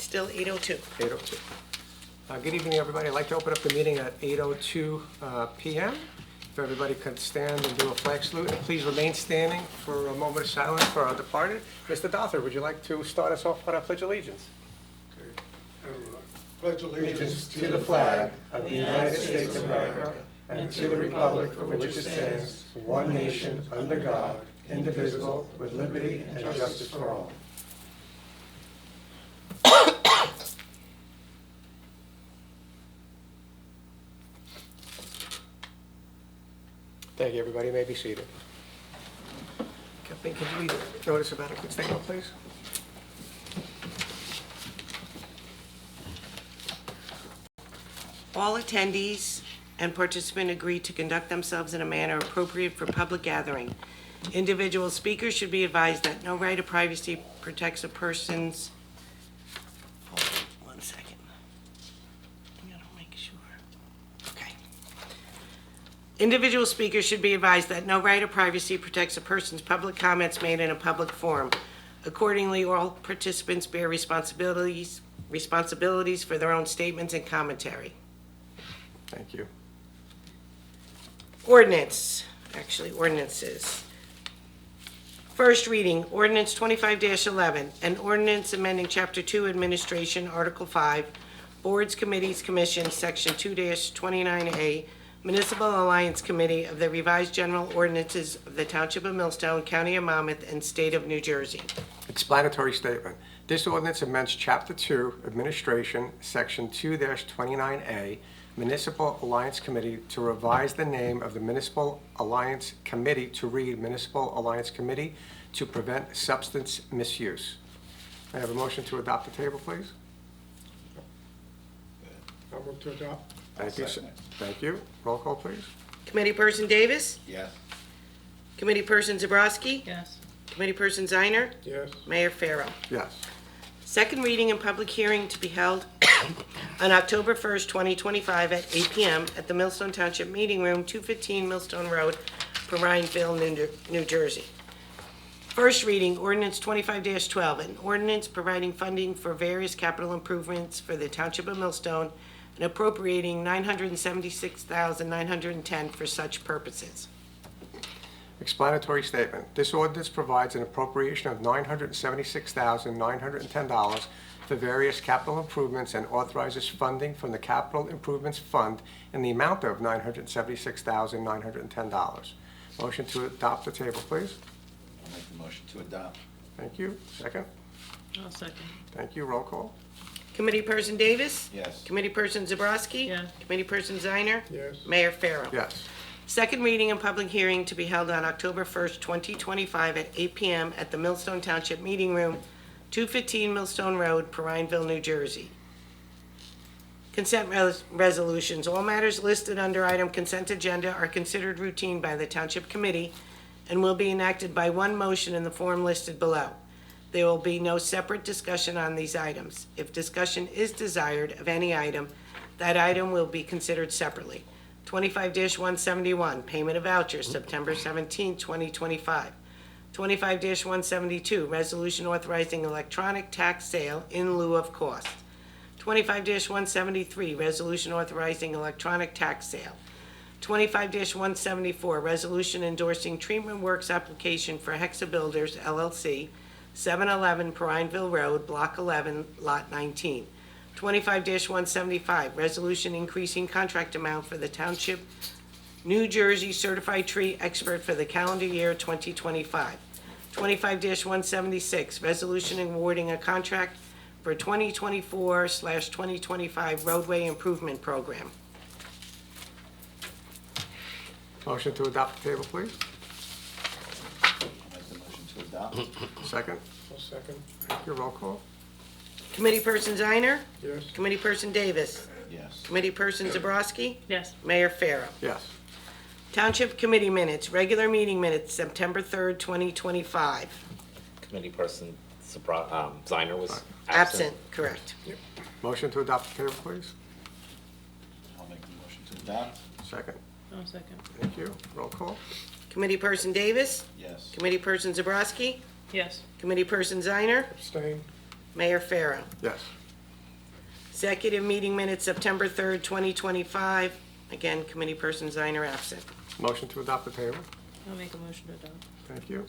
Still 8:02. 8:02. Good evening, everybody. I'd like to open up the meeting at 8:02 p.m. If everybody could stand and do a flag salute, and please remain standing for a moment of silence for our departed. Mr. Dother, would you like to start us off with our Pledge of Allegiance? Pledge allegiance to the flag of the United States of America and to the republic for which it stands, one nation, under God, indivisible, with liberty and justice for all. Thank you, everybody. You may be seated. Kathleen, could you read the notice about a quick statement, please? All attendees and participants agree to conduct themselves in a manner appropriate for public gathering. Individual speakers should be advised that no right of privacy protects a person's... Hold on 1 second. I gotta make sure. Okay. Individual speakers should be advised that no right of privacy protects a person's public comments made in a public forum. Accordingly, all participants bear responsibilities for their own statements and commentary. Thank you. Ordinances. First reading, ordinance 25-11, an ordinance amending Chapter 2 Administration, Article 5, Boards, Committees, Commissions, Section 2-29A, Municipal Alliance Committee of the Revised General Ordinances of the Township of Millstone, County of Monmouth, and State of New Jersey. Explanatory statement. This ordinance amends Chapter 2, Administration, Section 2-29A, Municipal Alliance Committee to revise the name of the Municipal Alliance Committee to read Municipal Alliance Committee to Prevent Substance Misuse. May I have a motion to adopt the table, please? I'll move to adopt. Thank you. Thank you. Roll call, please. Committeeperson Davis? Yes. Committeeperson Zabrowski? Yes. Committeeperson Ziner? Yes. Mayor Farrell. Yes. Second reading and public hearing to be held on October 1st, 2025 at 8 p.m. at the Millstone Township Meeting Room, 215 Millstone Road, Prineville, New Jersey. First reading, ordinance 25-12, an ordinance providing funding for various capital improvements for the Township of Millstone and appropriating $976,910 for such purposes. Explanatory statement. This ordinance provides an appropriation of $976,910 for various capital improvements and authorizes funding from the Capital Improvements Fund in the amount of $976,910. Motion to adopt the table, please. I'll make the motion to adopt. Thank you. Second. I'll second. Thank you. Roll call. Committeeperson Davis? Yes. Committeeperson Zabrowski? Yes. Committeeperson Ziner? Yes. Mayor Farrell. Yes. Second reading and public hearing to be held on October 1st, 2025 at 8 p.m. at the Millstone Township Meeting Room, 215 Millstone Road, Prineville, New Jersey. Consent resolutions. All matters listed under item consent agenda are considered routine by the Township Committee and will be enacted by one motion in the form listed below. There will be no separate discussion on these items. If discussion is desired of any item, that item will be considered separately. 25-171, payment of vouchers, September 17, 2025. 25-172, resolution authorizing electronic tax sale in lieu of cost. 25-173, resolution authorizing electronic tax sale. 25-174, resolution endorsing Treatment Works application for Hexa Builders, LLC, 711 Prineville Road, Block 11, Lot 19. 25-175, resolution increasing contract amount for the Township, New Jersey Certified Tree Expert for the calendar year 2025. 25-176, resolution awarding a contract for 2024/2025 roadway improvement program. Motion to adopt the table, please. I'll make the motion to adopt. Second. I'll second. Thank you. Roll call. Committeeperson Ziner? Yes. Committeeperson Davis? Yes. Committeeperson Zabrowski? Yes. Mayor Farrell. Yes. Township Committee minutes, regular meeting minutes, September 3rd, 2025. Committee person Ziner was Absent, correct. Motion to adopt the table, please. I'll make the motion to adopt. Second. I'll second. Thank you. Roll call. Committeeperson Davis? Yes. Committeeperson Zabrowski? Yes. Committeeperson Ziner? Abstain. Mayor Farrell. Yes. Executive meeting minutes, September 3rd, 2025. Again, committee person Ziner absent. Motion to adopt the payroll. I'll make a motion to adopt. Thank you.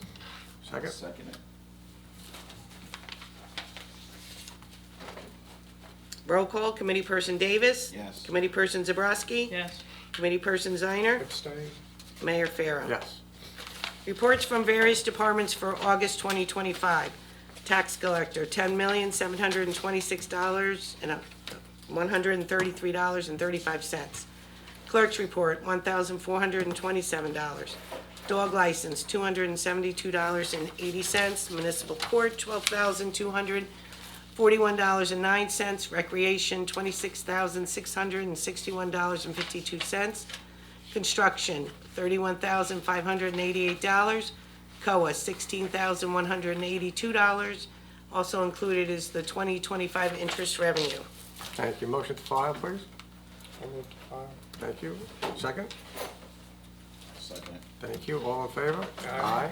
Second. Second it. Roll call, committee person Davis. Yes. Committee person Zabroski. Yes. Committee person Ziner. Abstain. Mayor Farrow. Yes. Reports from various departments for August 2025. Tax collector, $10,726 and $133.35. Clerk's report, $1,427. Dog license, $272.80. Municipal court, $12,241.09. Recreation, $26,661.52. Construction, $31,588. COA, $16,182. Also included is the 2025 interest revenue. Thank you. Motion to file, please. I'll move to file. Thank you. Second. Second it. Thank you. All in favor? Aye.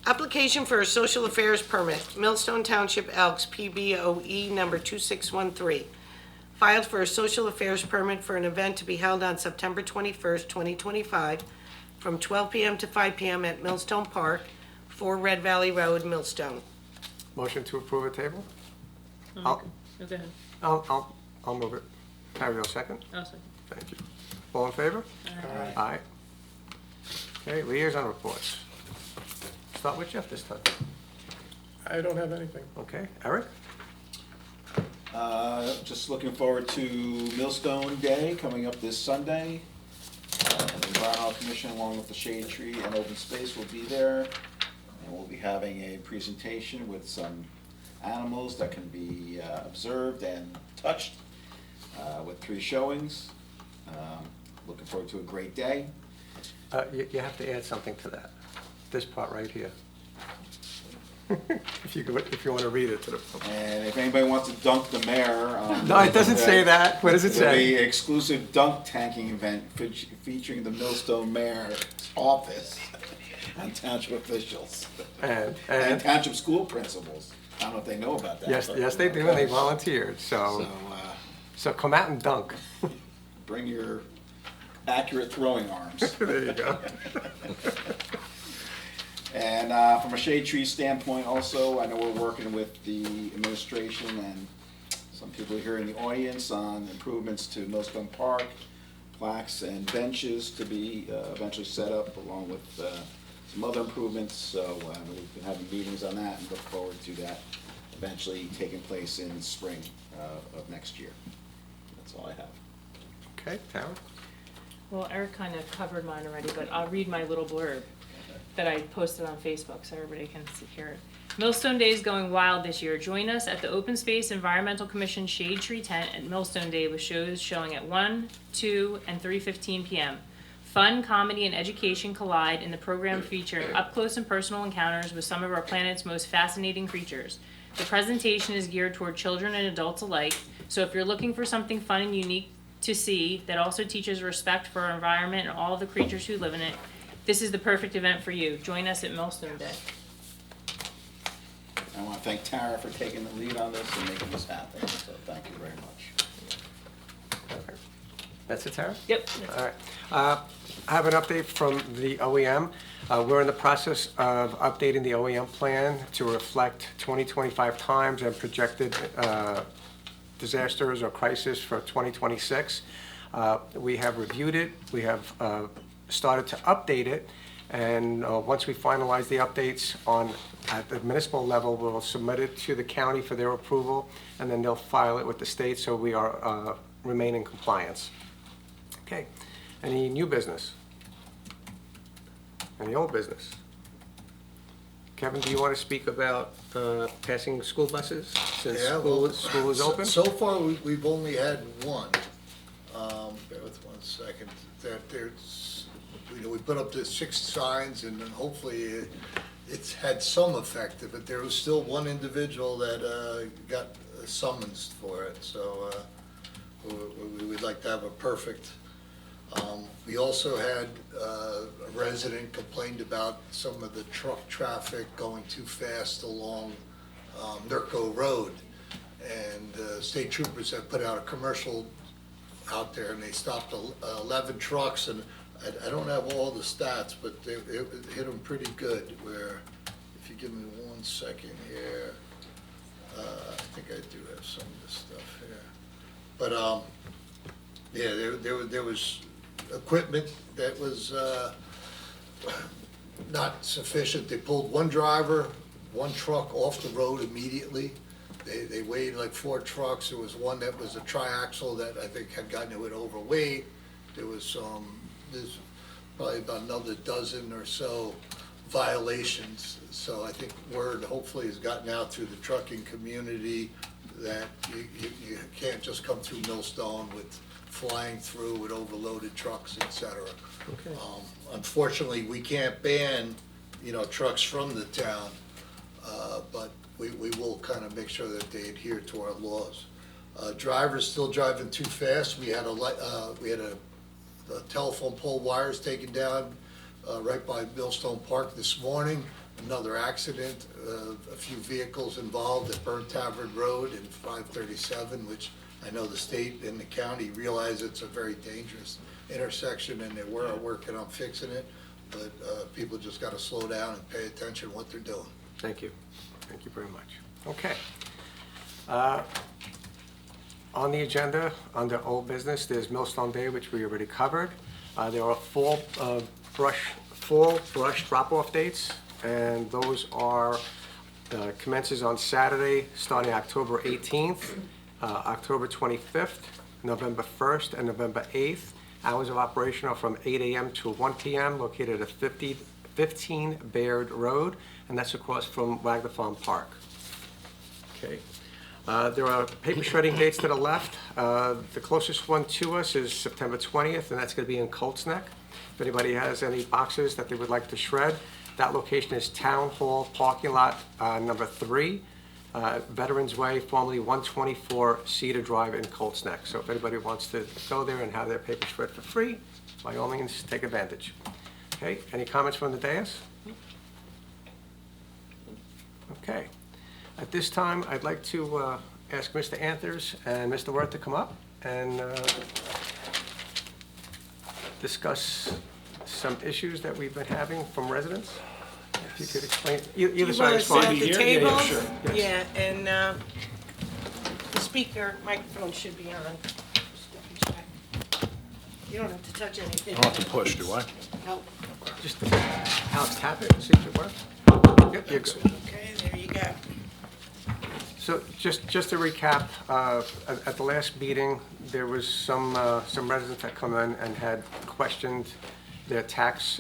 Application for a social affairs permit, Millstone Township Elks, PBOE number 2613. Filed for a social affairs permit for an event to be held on September 21st, 2025, from 12 p.m. to 5 p.m. at Millstone Park, 4 Red Valley Road, Millstone. Motion to approve a table. Oh, I'll, go ahead. I'll move it. Terry, will second. I'll second. Thank you. All in favor? Aye. Aye. Okay, liaison reports. Start with Jeff this time. I don't have anything. Okay, Eric? Just looking forward to Millstone Day coming up this Sunday. The Environmental Commission, along with the Shade Tree and Open Space, will be there. And we'll be having a presentation with some animals that can be observed and touched, with 3 showings. Looking forward to a great day. You have to add something to that. This part right here. If you want to read it to the public. And if anybody wants to dunk the mayor. No, it doesn't say that. What does it There'll say? be an exclusive dunk tanking event featuring the Millstone Mayor's office and township officials. And And, township school principals. I don't know if they know about that. yes, but- yes, they do, and they volunteered, So, so come out and dunk. bring your accurate throwing arms. There you go. And from a shade tree standpoint also, I know we're working with the administration and some people here in the audience on improvements to Millstone Park, plaques and benches to be eventually set up along with some other improvements. So we've been having meetings on that and look forward to that eventually taking place in spring of next year. That's all I have. Okay, Tara? Well, Eric kind of covered mine already, but I'll read my little blurb that I posted on Facebook so everybody can hear it. Millstone Day is going wild this year. Join us at the Open Space Environmental Commission Shade Tree Tent at Millstone Day with shows showing at 1, 2, and 3:15 p.m. Fun, comedy, and education collide in the program featuring up-close and personal encounters with some of our planet's most fascinating creatures. The presentation is geared toward children and adults alike, so if you're looking for something fun and unique to see that also teaches respect for our environment and all of the creatures who live in it, this is the perfect event for you. Join us at Millstone Day. I want to thank Tara for taking the lead on this and making this happen, so thank you very much. Okay. That's it, Tara? Yep. All right. I have an update from the OEM. We're in the process of updating the OEM plan to reflect 2025 times and projected disasters or crisis for 2026. We have reviewed it. We have started to update it. And once we finalize the updates at the municipal level, we'll submit it to the county for their approval, and then they'll file it with the state so we are remain in compliance. Okay. Any new business? Any old business? Kevin, do you want to speak about passing school buses since Yeah, school is open? So far, we've only had one. Bear with 1 second. That there's, we put up the 6 signs and then hopefully it's had some effect, but there was still one individual that got summoned for it. So we would like to have a perfect. We also had a resident complained about some of the truck traffic going too fast along Nurko Road. and state troopers have put out a commercial out there, and they stopped 11 trucks, and I don't have all the stats, but it hit them pretty good, where, if you give me 1 second here, I think I do have some of this stuff here. But, yeah, there was equipment that was not sufficient. They pulled one driver, one truck off the road immediately. They weighed like 4 trucks. There was one that was a triaxle that I think had gotten to it overweight. There was there's probably about another dozen or so violations. So I think word hopefully has gotten out through the trucking community that you can't just come through Millstone with flying through with overloaded trucks, et cetera. Okay. Unfortunately, we can't ban, trucks from the town, but we will kind of make sure that they adhere to our laws. Drivers still driving too fast. We had a telephone pole wires taken down right by Millstone Park this morning. Another accident, a few vehicles involved at Burnt Tavern Road and 537, which I know the state and the county realize it's a very dangerous intersection, and they were working on fixing it, but people just got to slow down and pay attention to what they're doing. Thank you. Thank you very much. Okay. On the agenda, under old business, there's Millstone Day, which we already covered. There are fall brush drop-off dates, and those are commences on Saturday, starting October 18th, October 25th, November 1st, and November 8th. Hours of operation are from 8 a.m. to 1 p.m., located at 15 Baird Road, and that's across from Wagner Farm Park. Okay. There are paper shredding dates to the left. The closest one to us is September 20th, and that's going to be in Colts Neck. If anybody has any boxes that they would like to shred, that location is Town Hall Parking Lot number 3, Veterans Way, formerly 124 Cedar Drive in Colts Neck. So if anybody wants to go there and have their paper shred for free, by all means, take advantage. Okay, any comments from the dais? Okay. At this time, I'd like to ask Mr. Anthers and Mr. Worth to come up and discuss some issues that we've been having from residents. If you could explain, either You side want is to set fine. up the table? Yeah, sure. Yes. Yeah, and the speaker microphone should be on. You don't have to touch anything. I don't have to push, do I? No. Just, Alex, tap it and see if it works. Yep, you're good. Okay, there you go. So just to recap, at the last meeting, there was some residents that come in and had questioned their tax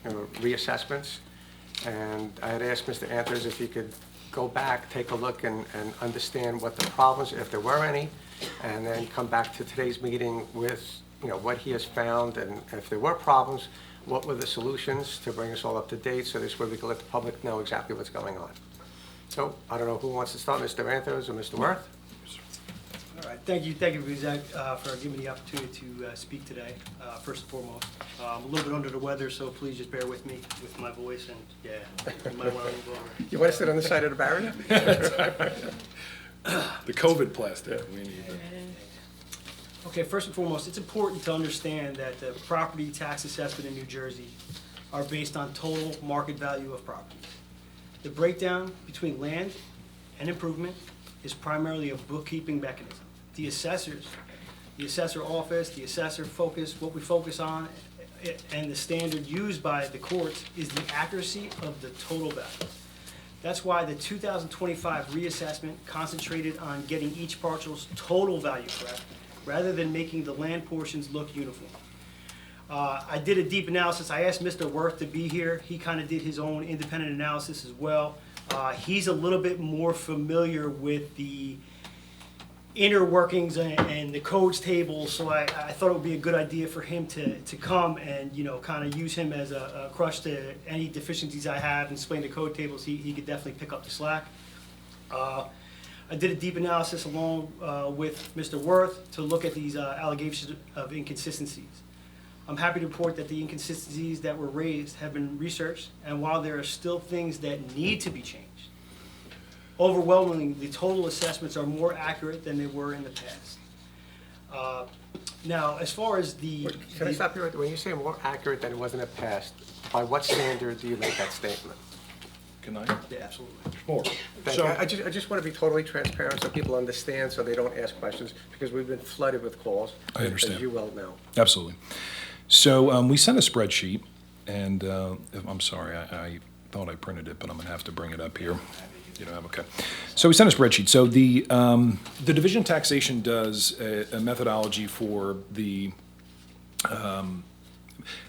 reassessments. And I had asked Mr. Anthers if he could go back, take a look and understand what the problems, if there were any, and then come back to today's meeting with, what he has found, and if there were problems, what were the solutions to bring us all up to date, so this way we can let the public know exactly what's going on. So, I don't know who wants to start, Mr. Anthers or Mr. Worth? All right, thank you, Buzak, for giving me the opportunity to speak today, first and foremost. I'm a little bit under the weather, so please just bear with me with my voice, and you might want to move over. You want to sit on the side of the barrier? The COVID plastic, we need that. Okay, first and foremost, it's important to understand that the property tax assessment in New Jersey are based on total market value of property. The breakdown between land and improvement is primarily a bookkeeping mechanism. The assessors, the assessor office, the assessor focus, what we focus on, and the standard used by the courts is the accuracy of the total value. That's why the 2025 reassessment concentrated on getting each parcel's total value correct, rather than making the land portions look uniform. I did a deep analysis. I asked Mr. Worth to be here. He kind of did his own independent analysis as well. He's a little bit more familiar with the inner workings and the codes tables, so I thought it would be a good idea for him to come and, kind of use him as a crutch to any deficiencies I have and explain the code tables. He could definitely pick up the slack. I did a deep analysis along with Mr. Worth to look at these allegations of inconsistencies. I'm happy to report that the inconsistencies that were raised have been researched, and while there are still things that need to be changed, overwhelmingly, the total assessments are more accurate than they were in the past. Now, as far as the. Can I stop you right there? When you say more accurate than it was in the past, by what standard do you make that statement? Can I? Yeah, absolutely. More. Thank you. I just want to be totally transparent so people understand, so they don't ask questions, because we've been flooded with calls. I understand. As you well know. Absolutely. So we sent a spreadsheet, and I'm sorry, I thought I printed it, but I'm going to have to bring it up here. You know, okay. So we sent a spreadsheet. So the Division of Taxation does a methodology for the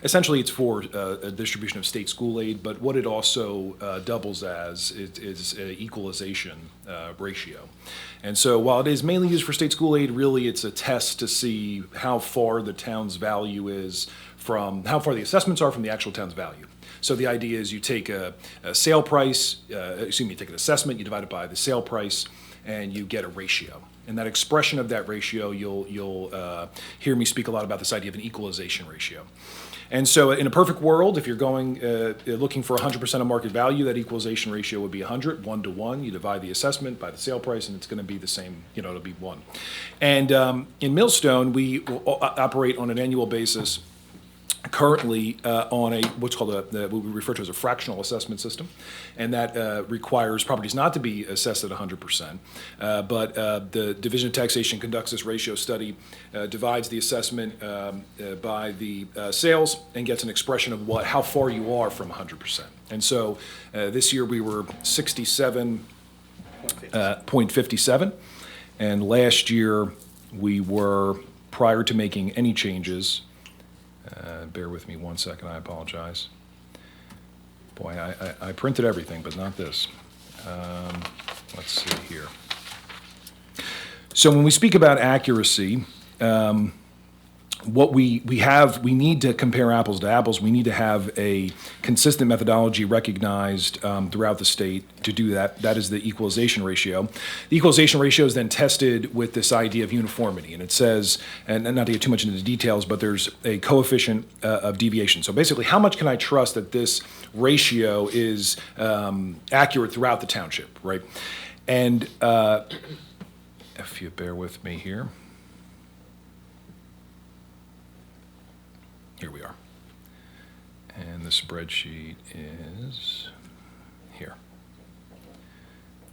essentially, it's for a distribution of state school aid, but what it also doubles as is an equalization ratio. And so while it is mainly used for state school aid, really it's a test to see how far the town's value is from, how far the assessments are from the actual town's value. So the idea is you take a sale price, you take an assessment, you divide it by the sale price, and you get a ratio. And that expression of that ratio, you'll hear me speak a lot about this idea of an equalization ratio. And so in a perfect world, if you're going looking for 100% of market value, that equalization ratio would be 100, 1 to 1. You divide the assessment by the sale price, and it's going to be the same, it'll be 1. And in Millstone, we operate on an annual basis currently on what's called what we refer to as a fractional assessment system, and that requires properties not to be assessed at 100%. But the Division of Taxation conducts this ratio study, divides the assessment by the sales, and gets an expression of how far you are from 100%. And so this year we were 67.57, and last year we were, prior to making any changes. Bear with me 1 second, I apologize. Boy, I printed everything, but not this. Let's see here. So when we speak about accuracy, what we need to compare apples to apples. We need to have a consistent methodology recognized throughout the state to do that. That is the equalization ratio. The equalization ratio is then tested with this idea of uniformity, and it says, and not to get too much into the details, but there's a coefficient of deviation. So basically, how much can I trust that this ratio is accurate throughout the township, right? And if you bear with me here. Here we are. And the spreadsheet is here.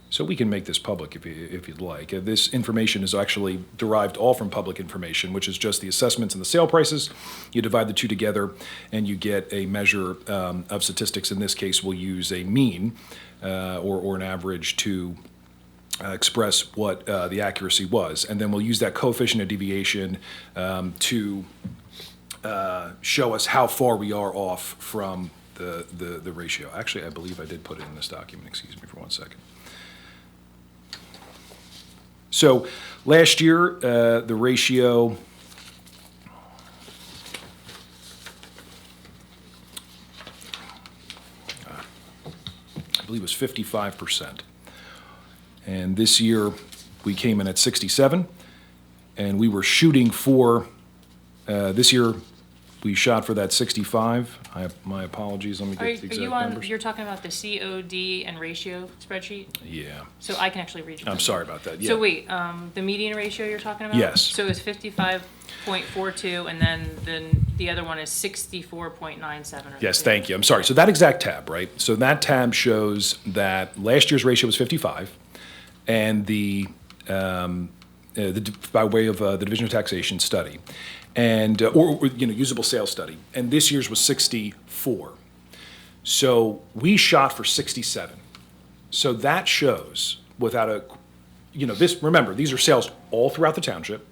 So we can make this public if you'd like. This information is actually derived all from public information, which is just the assessments and the sale prices. You divide the two together, and you get a measure of statistics. In this case, we'll use a mean or an average to express what the accuracy was. And then we'll use that coefficient of deviation to show us how far we are off from the ratio. Actually, I believe I did put it in this document. Excuse me for 1 second. So last year, the ratio I believe was 55%. And this year, we came in at 67, and we were shooting for, this year, we shot for that 65. My apologies, let me get the exact numbers. You're talking about the COD and ratio spreadsheet? Yeah, So I can actually read you. I'm sorry about that, yeah. So wait, the median ratio you're talking about? Yes. So it's 55.42, and then the other one is 64.97. Yes, thank you, I'm sorry. So that exact tab, right? So that tab shows that last year's ratio was 55, and by way of the Division of Taxation study, and or usable sales study, and this year's was 64. So we shot for 67. So that shows without remember, these are sales all throughout the township.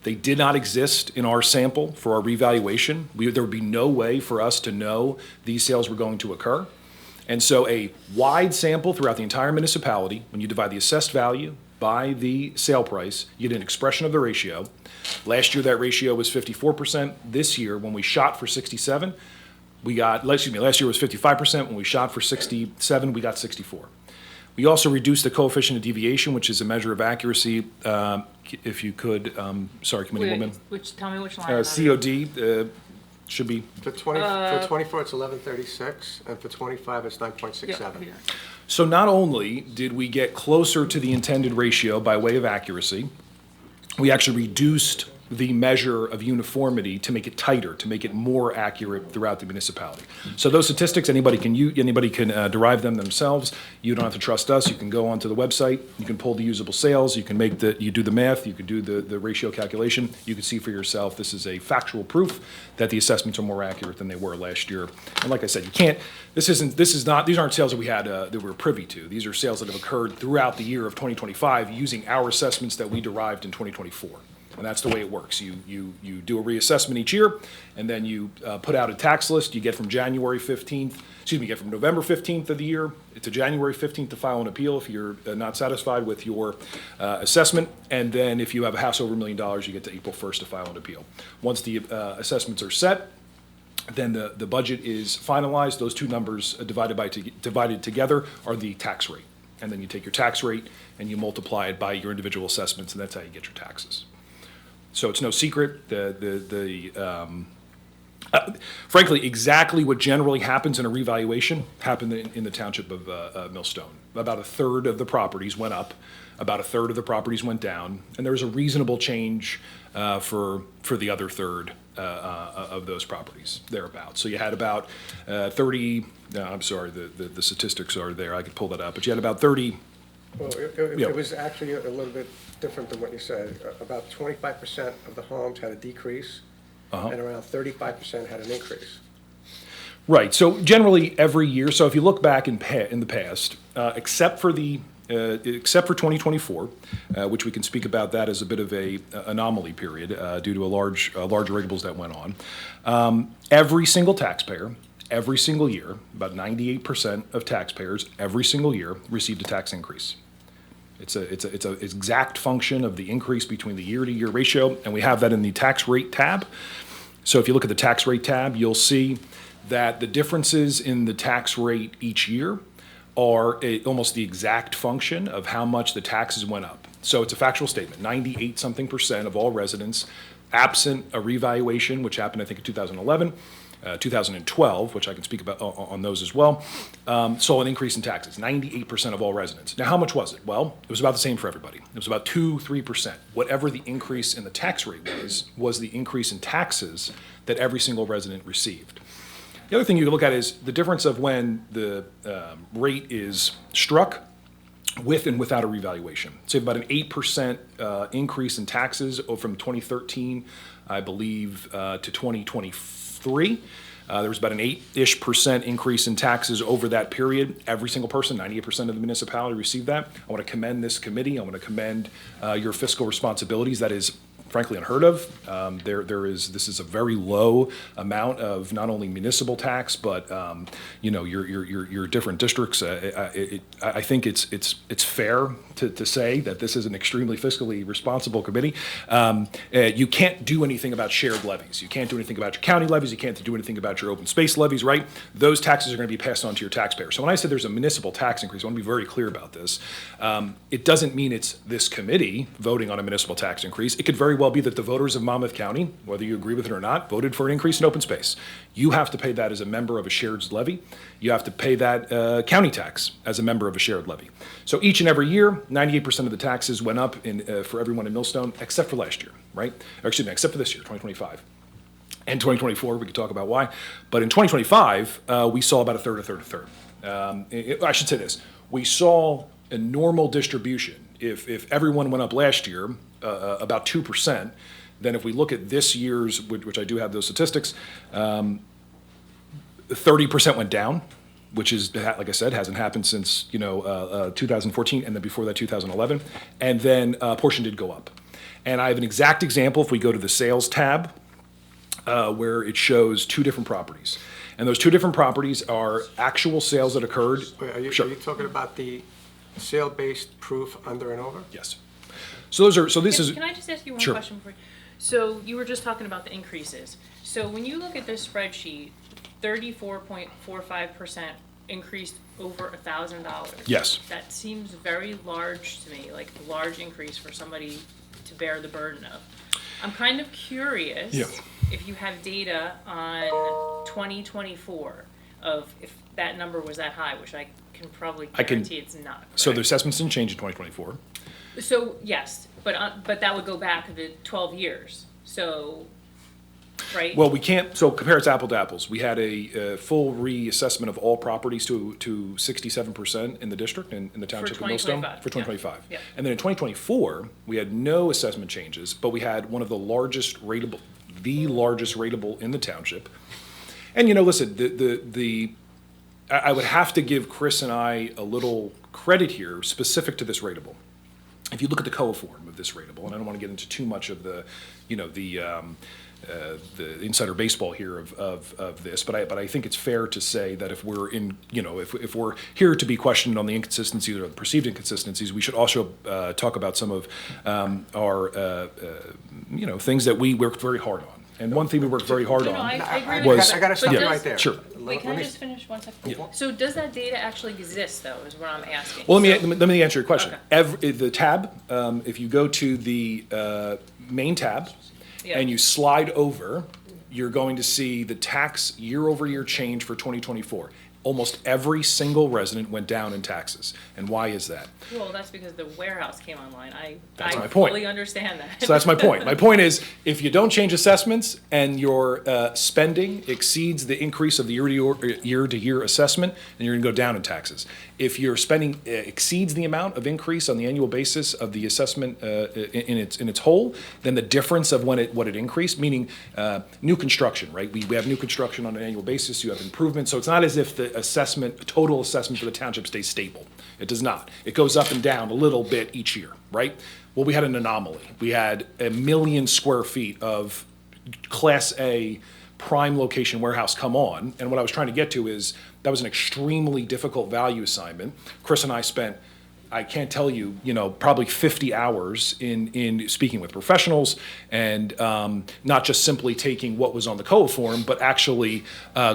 They did not exist in our sample for our revaluation. There would be no way for us to know these sales were going to occur. And so a wide sample throughout the entire municipality, when you divide the assessed value by the sale price, you get an expression of the ratio. Last year, that ratio was 54%. This year, when we shot for 67, last year was 55%. When we shot for 67, we got 64. We also reduced the coefficient of deviation, which is a measure of accuracy. If you could, sorry, Committeewoman. Tell me which line. COD should be. For 24, it's 1136, and for 25, it's 9.67. Yeah. So not only did we get closer to the intended ratio by way of accuracy, we actually reduced the measure of uniformity to make it tighter, to make it more accurate throughout the municipality. So those statistics, anybody can derive them themselves. You don't have to trust us. You can go onto the website. You can pull the usable sales. You can you do the math. You can do the ratio calculation. You can see for yourself. This is a factual proof that the assessments are more accurate than they were last year. And like I said, you can't. These aren't sales that we had that we were privy to. These are sales that have occurred throughout the year of 2025 using our assessments that we derived in 2024. And that's the way it works. You do a reassessment each year, and then you put out a tax list. You get from November 15th of the year to January 15th to file an appeal if you're not satisfied with your assessment. And then if you have a house over $1 million, you get to April 1st to file an appeal. Once the assessments are set, then the budget is finalized. Those two numbers divided together are the tax rate. And then you take your tax rate and you multiply it by your individual assessments, and that's how you get your taxes. So it's no secret, frankly, exactly what generally happens in a revaluation happened in the township of Millstone. About a third of the properties went up, about a third of the properties went down, and there was a reasonable change for the other third of those properties, thereabouts. So you had about 30, I'm sorry, the statistics are there, I could pull that up, but you had about 30. Well, Yeah. it was actually a little bit different than what you said. About 25% of the homes had a decrease, and around 35% had an increase. Right, so generally every year, so if you look back in the past, except for 2024, which we can speak about that as a bit of a anomaly period due to large regulables that went on, every single taxpayer, every single year, about 98% of taxpayers every single year received a tax increase. It's an exact function of the increase between the year-to-year ratio, and we have that in the tax rate tab. So if you look at the tax rate tab, you'll see that the differences in the tax rate each year are almost the exact function of how much the taxes went up. So it's a factual statement. 98-something% of all residents, absent a revaluation, which happened, I think, in 2011, 2012, which I can speak about on those as well, saw an increase in taxes, 98% of all residents. Now, how much was it? Well, it was about the same for everybody. It was about 2-3%. Whatever the increase in the tax rate was the increase in taxes that every single resident received. The other thing you can look at is the difference of when the rate is struck with and without a revaluation. So you have about an 8% increase in taxes from 2013, I believe, to 2024. There was about an 8-ish% increase in taxes over that period. Every single person, 98% of the municipality received that. I want to commend this committee. I want to commend your fiscal responsibilities. That is frankly unheard of. This is a very low amount of not only municipal tax, but your different districts. I think it's fair to say that this is an extremely fiscally responsible committee. You can't do anything about shared levies. You can't do anything about your county levies. You can't do anything about your open space levies, right? Those taxes are going to be passed on to your taxpayers. So when I said there's a municipal tax increase, I want to be very clear about this. It doesn't mean it's this committee voting on a municipal tax increase. It could very well be that the voters of Monmouth County, whether you agree with it or not, voted for an increase in open space. You have to pay that as a member of a shared levy. You have to pay that county tax as a member of a shared levy. So each and every year, 98% of the taxes went up for everyone in Millstone, except for last year, right? Or excuse me, except for this year, 2025. And 2024, we could talk about why. But in 2025, we saw about a third. I should say this. We saw a normal distribution. If everyone went up last year, about 2%, then if we look at this year's, which I do have those statistics, 30% went down, which is, like I said, hasn't happened since 2014, and then before that 2011, and then a portion did go up. And I have an exact example if we go to the sales tab, where it shows two different properties. And those two different properties are actual sales that occurred. Wait, are you talking about the sale-based proof under and over? Yes. So this is. Can I just ask you one Sure. question before? So you were just talking about the increases. So when you look at this spreadsheet, 34.45% increased over $1,000. Yes. That seems very large to me, like a large increase for somebody to bear the burden of. I'm kind of curious if you have data on 2024 of if that number was that high, which I can probably I can- guarantee it's not. So the correct? assessments didn't change in 2024. So, yes, but that would go back the 12 years, so, right? Well, we can't, so compare it's apple to apples. We had a full reassessment of all properties to 67% in the district, in the township of Millstone. 2025, For 2025. yeah. And then in 2024, we had no assessment changes, but we had one of the largest rateable in the township. And, listen, I would have to give Chris and I a little credit here, specific to this rateable. If you look at the COA form of this rateable, and I don't want to get into too much of the insider baseball here of this, but I think it's fair to say that if we're if we're here to be questioned on the inconsistencies or the perceived inconsistencies, we should also talk about some of our things that we worked very hard on. And one thing we worked very hard No, on. I agree with was- you. I gotta But stop you does- right there. Sure. Wait, can Let I me- just finish 1 second? Yeah. So does that data actually exist, though, is what I'm asking? Well, So- let me answer your question. Okay. The tab, if you go to the main tab Yeah. and you slide over, you're going to see the tax year-over-year change for 2024. Almost every single resident went down in taxes. And why is that? Well, that's because the warehouse came online. That's I my point. fully understand that. So that's my point. My point is, if you don't change assessments and your spending exceeds the increase of the year-to-year assessment, then you're going to go down in taxes. If your spending exceeds the amount of increase on the annual basis of the assessment in its whole, then the difference of what it increased, meaning new construction, right? We have new construction on an annual basis. You have improvements. So it's not as if the total assessment for the township stays stable. It does not. It goes up and down a little bit each year, right? Well, we had an anomaly. We had 1 million square feet of Class A prime location warehouse come on. And what I was trying to get to is that was an extremely difficult value assignment. Chris and I spent, I can't tell you, probably 50 hours in speaking with professionals and not just simply taking what was on the COA form, but actually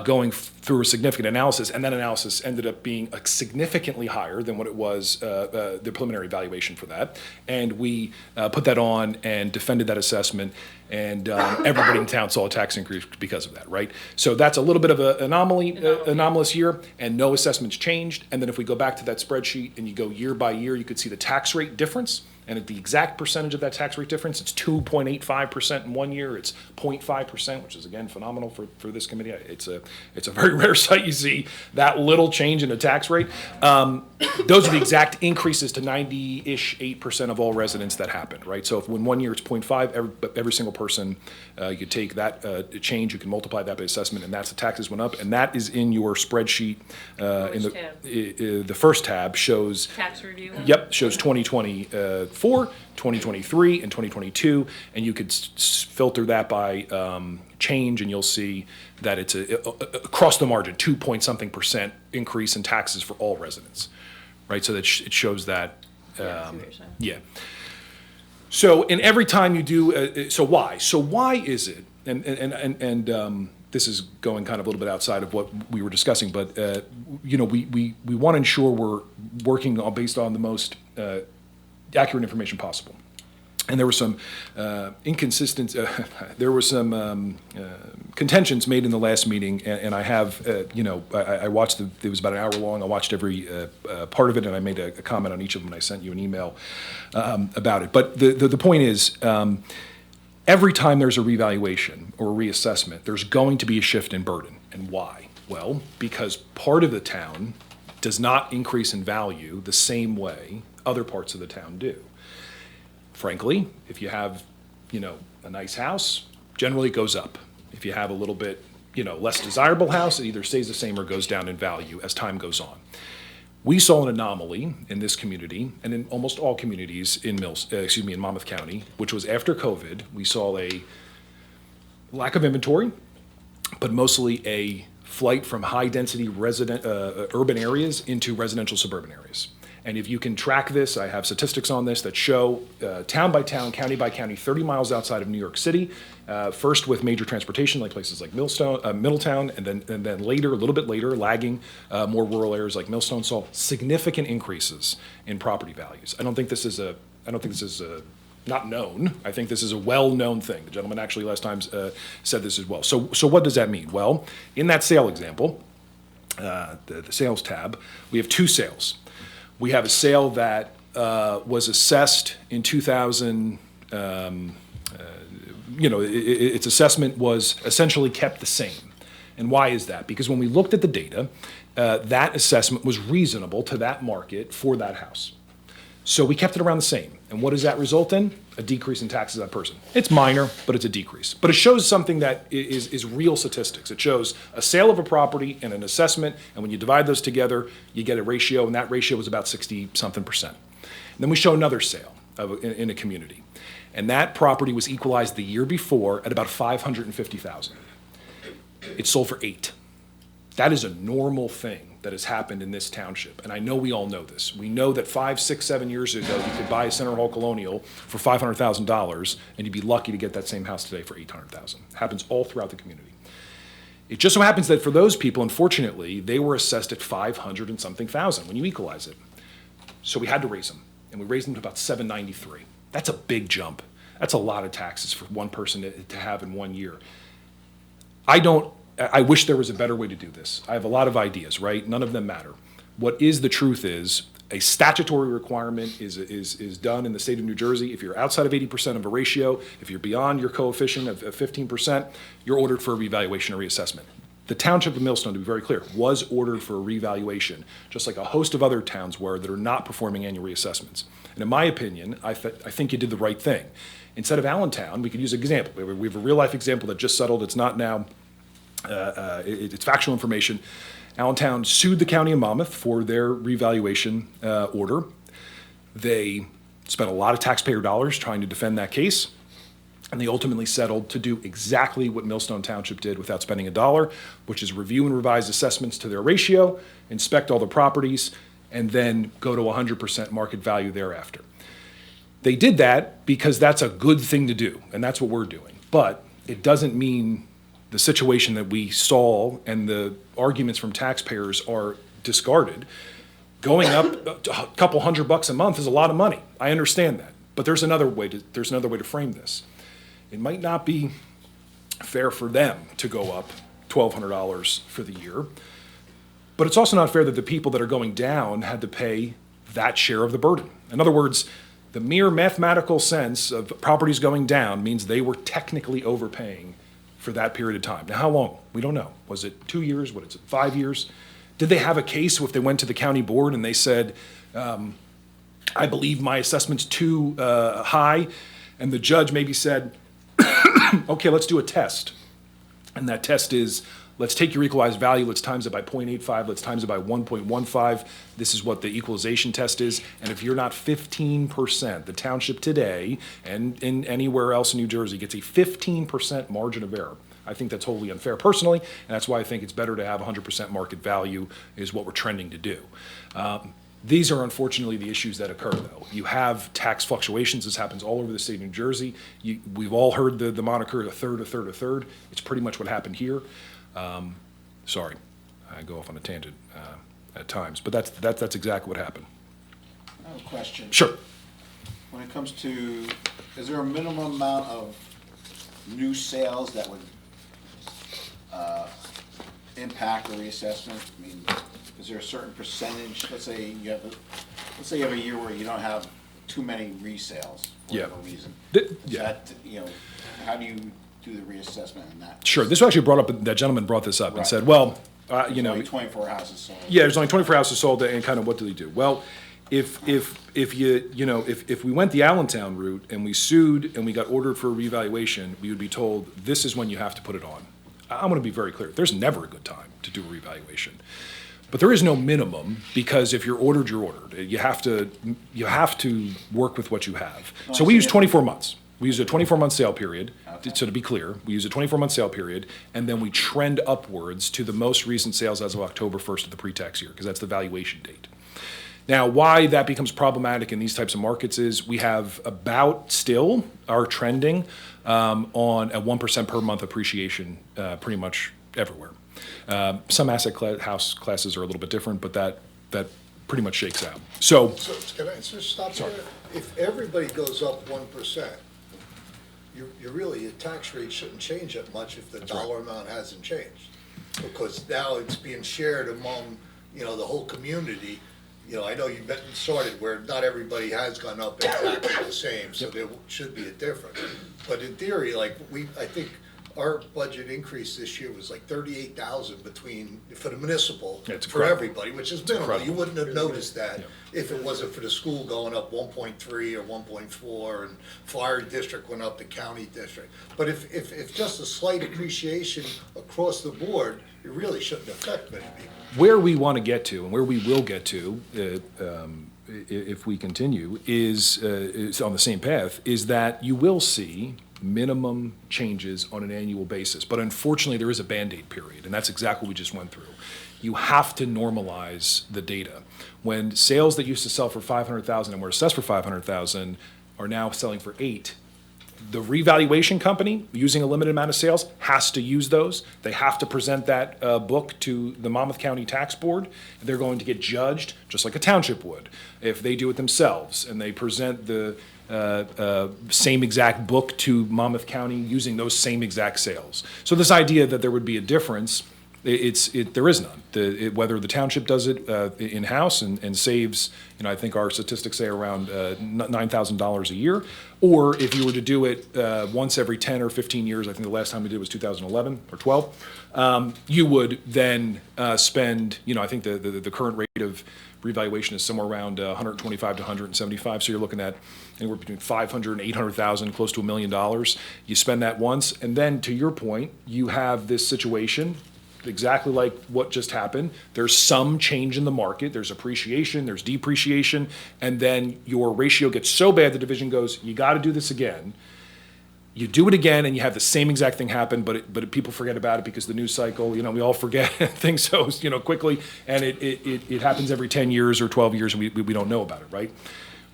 going through a significant analysis. And that analysis ended up being significantly higher than what it was, the preliminary valuation for that. And we put that on and defended that assessment. And everybody in town saw a tax increase because of that, right? So that's a little bit of an anomalous year, and no assessments changed. And then if we go back to that spreadsheet and you go year by year, you could see the tax rate difference. And at the exact percentage of that tax rate difference, it's 2.85% in 1 year. It's 0.5%, which is again phenomenal for this committee. It's a very rare sight you see that little change in the tax rate. Those are the exact increases to 90-ish 8% of all residents that happened, right? So if in 1 year it's 0.5, every single person, you take that change, you can multiply that by assessment, and that's the taxes went up, and that is in your spreadsheet. Which tab? The first tab shows. Tax review? Yep, shows 2024, 2023, and 2022, and you could filter that by change, and you'll see that it's across the margin, 2-point-something% increase in taxes for all residents, right? So that it shows that. Yeah, I see what you're saying. Yeah. So, and every time you do, so why? So why is it? And this is going kind of a little bit outside of what we were discussing, but we want to ensure we're working based on the most accurate information possible. And there were some contentions made in the last meeting, and I have, I watched, it was about an hour long, I watched every part of it, and I made a comment on each of them, and I sent you an email about it. But the point is, every time there's a revaluation or a reassessment, there's going to be a shift in burden. And why? Well, because part of the town does not increase in value the same way other parts of the town do. Frankly, if you have, a nice house, generally it goes up. If you have a little bit, less desirable house, it either stays the same or goes down in value as time goes on. We saw an anomaly in this community and in almost all communities in Monmouth County, which was after COVID. We saw a lack of inventory, but mostly a flight from high-density urban areas into residential suburban areas. And if you can track this, I have statistics on this that show town by town, county by county, 30 miles outside of New York City, first with major transportation like places like Middletown, and then later, a little bit later, lagging more rural areas like Millstone, saw significant increases in property values. I don't think this is not known. I think this is a well-known thing. The gentleman actually last time said this as well. So what does that mean? Well, in that sale example, the sales tab, we have two sales. We have a sale that was assessed in 2000. Its assessment was essentially kept the same. And why is that? Because when we looked at the data, that assessment was reasonable to that market for that house. So we kept it around the same. And what does that result in? A decrease in taxes on that person. It's minor, but it's a decrease. But it shows something that is real statistics. It shows a sale of a property and an assessment, and when you divide those together, you get a ratio, and that ratio was about 60-something%. And then we show another sale in a community. And that property was equalized the year before at about $550,000. It sold for $8 million. That is a normal thing that has happened in this township. And I know we all know this. We know that 5, 6, 7 years ago, you could buy a Center Hall Colonial for $500,000, and you'd be lucky to get that same house today for $800,000. It happens all throughout the community. It just so happens that for those people, unfortunately, they were assessed at 500 and something thousand when you equalize it. So we had to raise them, and we raised them to about $793. That's a big jump. That's a lot of taxes for one person to have in 1 year. I wish there was a better way to do this. I have a lot of ideas, right? None of them matter. What is the truth is, a statutory requirement is done in the state of New Jersey. If you're outside of 80% of a ratio, if you're beyond your coefficient of 15%, you're ordered for a revaluation or reassessment. The Township of Millstone, to be very clear, was ordered for a revaluation, just like a host of other towns were that are not performing annual reassessments. And in my opinion, I think you did the right thing. Instead of Allentown, we could use an example. We have a real-life example that just settled. It's not now. It's factual information. Allentown sued the County of Monmouth for their revaluation order. They spent a lot of taxpayer dollars trying to defend that case, and they ultimately settled to do exactly what Millstone Township did without spending a dollar, which is review and revise assessments to their ratio, inspect all the properties, and then go to 100% market value thereafter. They did that because that's a good thing to do, and that's what we're doing. But it doesn't mean the situation that we saw and the arguments from taxpayers are discarded. Going up a couple $100 a month is a lot of money. I understand that, but there's another way to frame this. It might not be fair for them to go up $1,200 for the year, but it's also not fair that the people that are going down had to pay that share of the burden. In other words, the mere mathematical sense of properties going down means they were technically overpaying for that period of time. Now, how long? We don't know. Was it 2 years? What is it, 5 years? Did they have a case if they went to the county board and they said, I believe my assessment's too high, and the judge maybe said, okay, let's do a test. And that test is, let's take your equalized value, let's times it by 0.85, let's times it by 1.15. This is what the equalization test is. And if you're not 15%, the township today and in anywhere else in New Jersey gets a 15% margin of error. I think that's wholly unfair personally, and that's why I think it's better to have 100% market value is what we're trending to do. These are unfortunately the issues that occur, though. You have tax fluctuations. This happens all over the state of New Jersey. We've all heard the moniker a third, a third, a third. It's pretty much what happened here. Sorry, I go off on a tangent at times, but that's exactly what happened. I have a question. Sure. When it comes to, is there a minimum amount of new sales that would impact the reassessment? I mean, is there a certain percentage? Let's say you have a year where you don't have too many resales for whatever reason. That, how do you do the reassessment in that? Sure. This was actually brought up. That gentleman brought this up and said, "Well, There's only 24 houses sold." Yeah, there's only 24 houses sold, and kind of what do they do? Well, if we went the Allentown route and we sued and we got ordered for a revaluation, we would be told this is when you have to put it on. I'm going to be very clear. There's never a good time to do a revaluation. But there is no minimum, because if you're ordered, you're ordered. You have to work with what you have. So we use 24 months. We use a 24-month sale period. Okay. So to be clear, we use a 24-month sale period, and then we trend upwards to the most recent sales as of October 1st of the pre-tax year, because that's the valuation date. Now, why that becomes problematic in these types of markets is we have are trending on a 1% per month appreciation pretty much everywhere. Some house classes are a little bit different, but that pretty much shakes out. So Can I just stop there? If everybody goes up 1%, your tax rate shouldn't change that much if the dollar amount hasn't changed. because now it's being shared among, the whole community. I know you've been sorted where not everybody has gone up exactly the same, so there should be a difference. But in theory, I think our budget increase this year was like 38,000 for the municipal, Yeah, it's for incredible. everybody, which is minimal. You incredible. wouldn't have noticed that if it wasn't for the school going up 1.3 or 1.4, and fire district went up, the county district. But if just a slight appreciation across the board, it really shouldn't affect many people. Where we want to get to, and where we will get to, if we continue, is on the same path, is that you will see minimum changes on an annual basis. But unfortunately, there is a Band-Aid period, and that's exactly what we just went through. You have to normalize the data. When sales that used to sell for 500,000 and were assessed for 500,000 are now selling for 8, the revaluation company, using a limited amount of sales, has to use those. They have to present that book to the Monmouth County Tax Board. They're going to get judged, just like a township would, if they do it themselves, and they present the same exact book to Monmouth County using those same exact sales. So this idea that there would be a difference, there is none. Whether the township does it in-house and saves, I think our statistics say around $9,000 a year, or if you were to do it once every 10 or 15 years, I think the last time we did it was 2011 or 12, you would then spend, I think the current rate of revaluation is somewhere around 125 to 175, so you're looking at anywhere between 500 and 800,000, close to $1 million. You spend that once, and then to your point, you have this situation exactly like what just happened. There's some change in the market, there's appreciation, there's depreciation, and then your ratio gets so bad the division goes, you got to do this again. You do it again, and you have the same exact thing happen, but people forget about it because the news cycle, we all forget things so quickly, and it happens every 10 years or 12 years, and we don't know about it, right?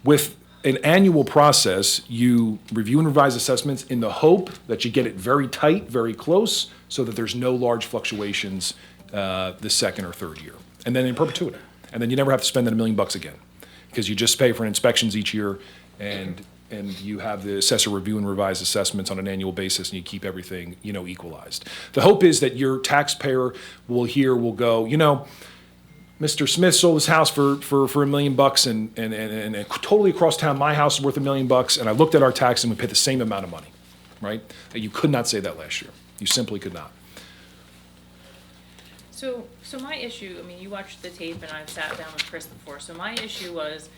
With an annual process, you review and revise assessments in the hope that you get it very tight, very close, so that there's no large fluctuations the second or third year, and then in perpetuity. And then you never have to spend that $1 million again, because you just pay for inspections each year, and you have the assessor review and revise assessments on an annual basis, and you keep everything, equalized. The hope is that your taxpayer will go, Mr. Smith sold his house for $1 million, and totally across town, my house is worth $1 million, and I looked at our tax and we paid the same amount of money, right? You could not say that last year. You simply could not. So my issue, you watched the tape and I've sat down with Chris before, so my issue was,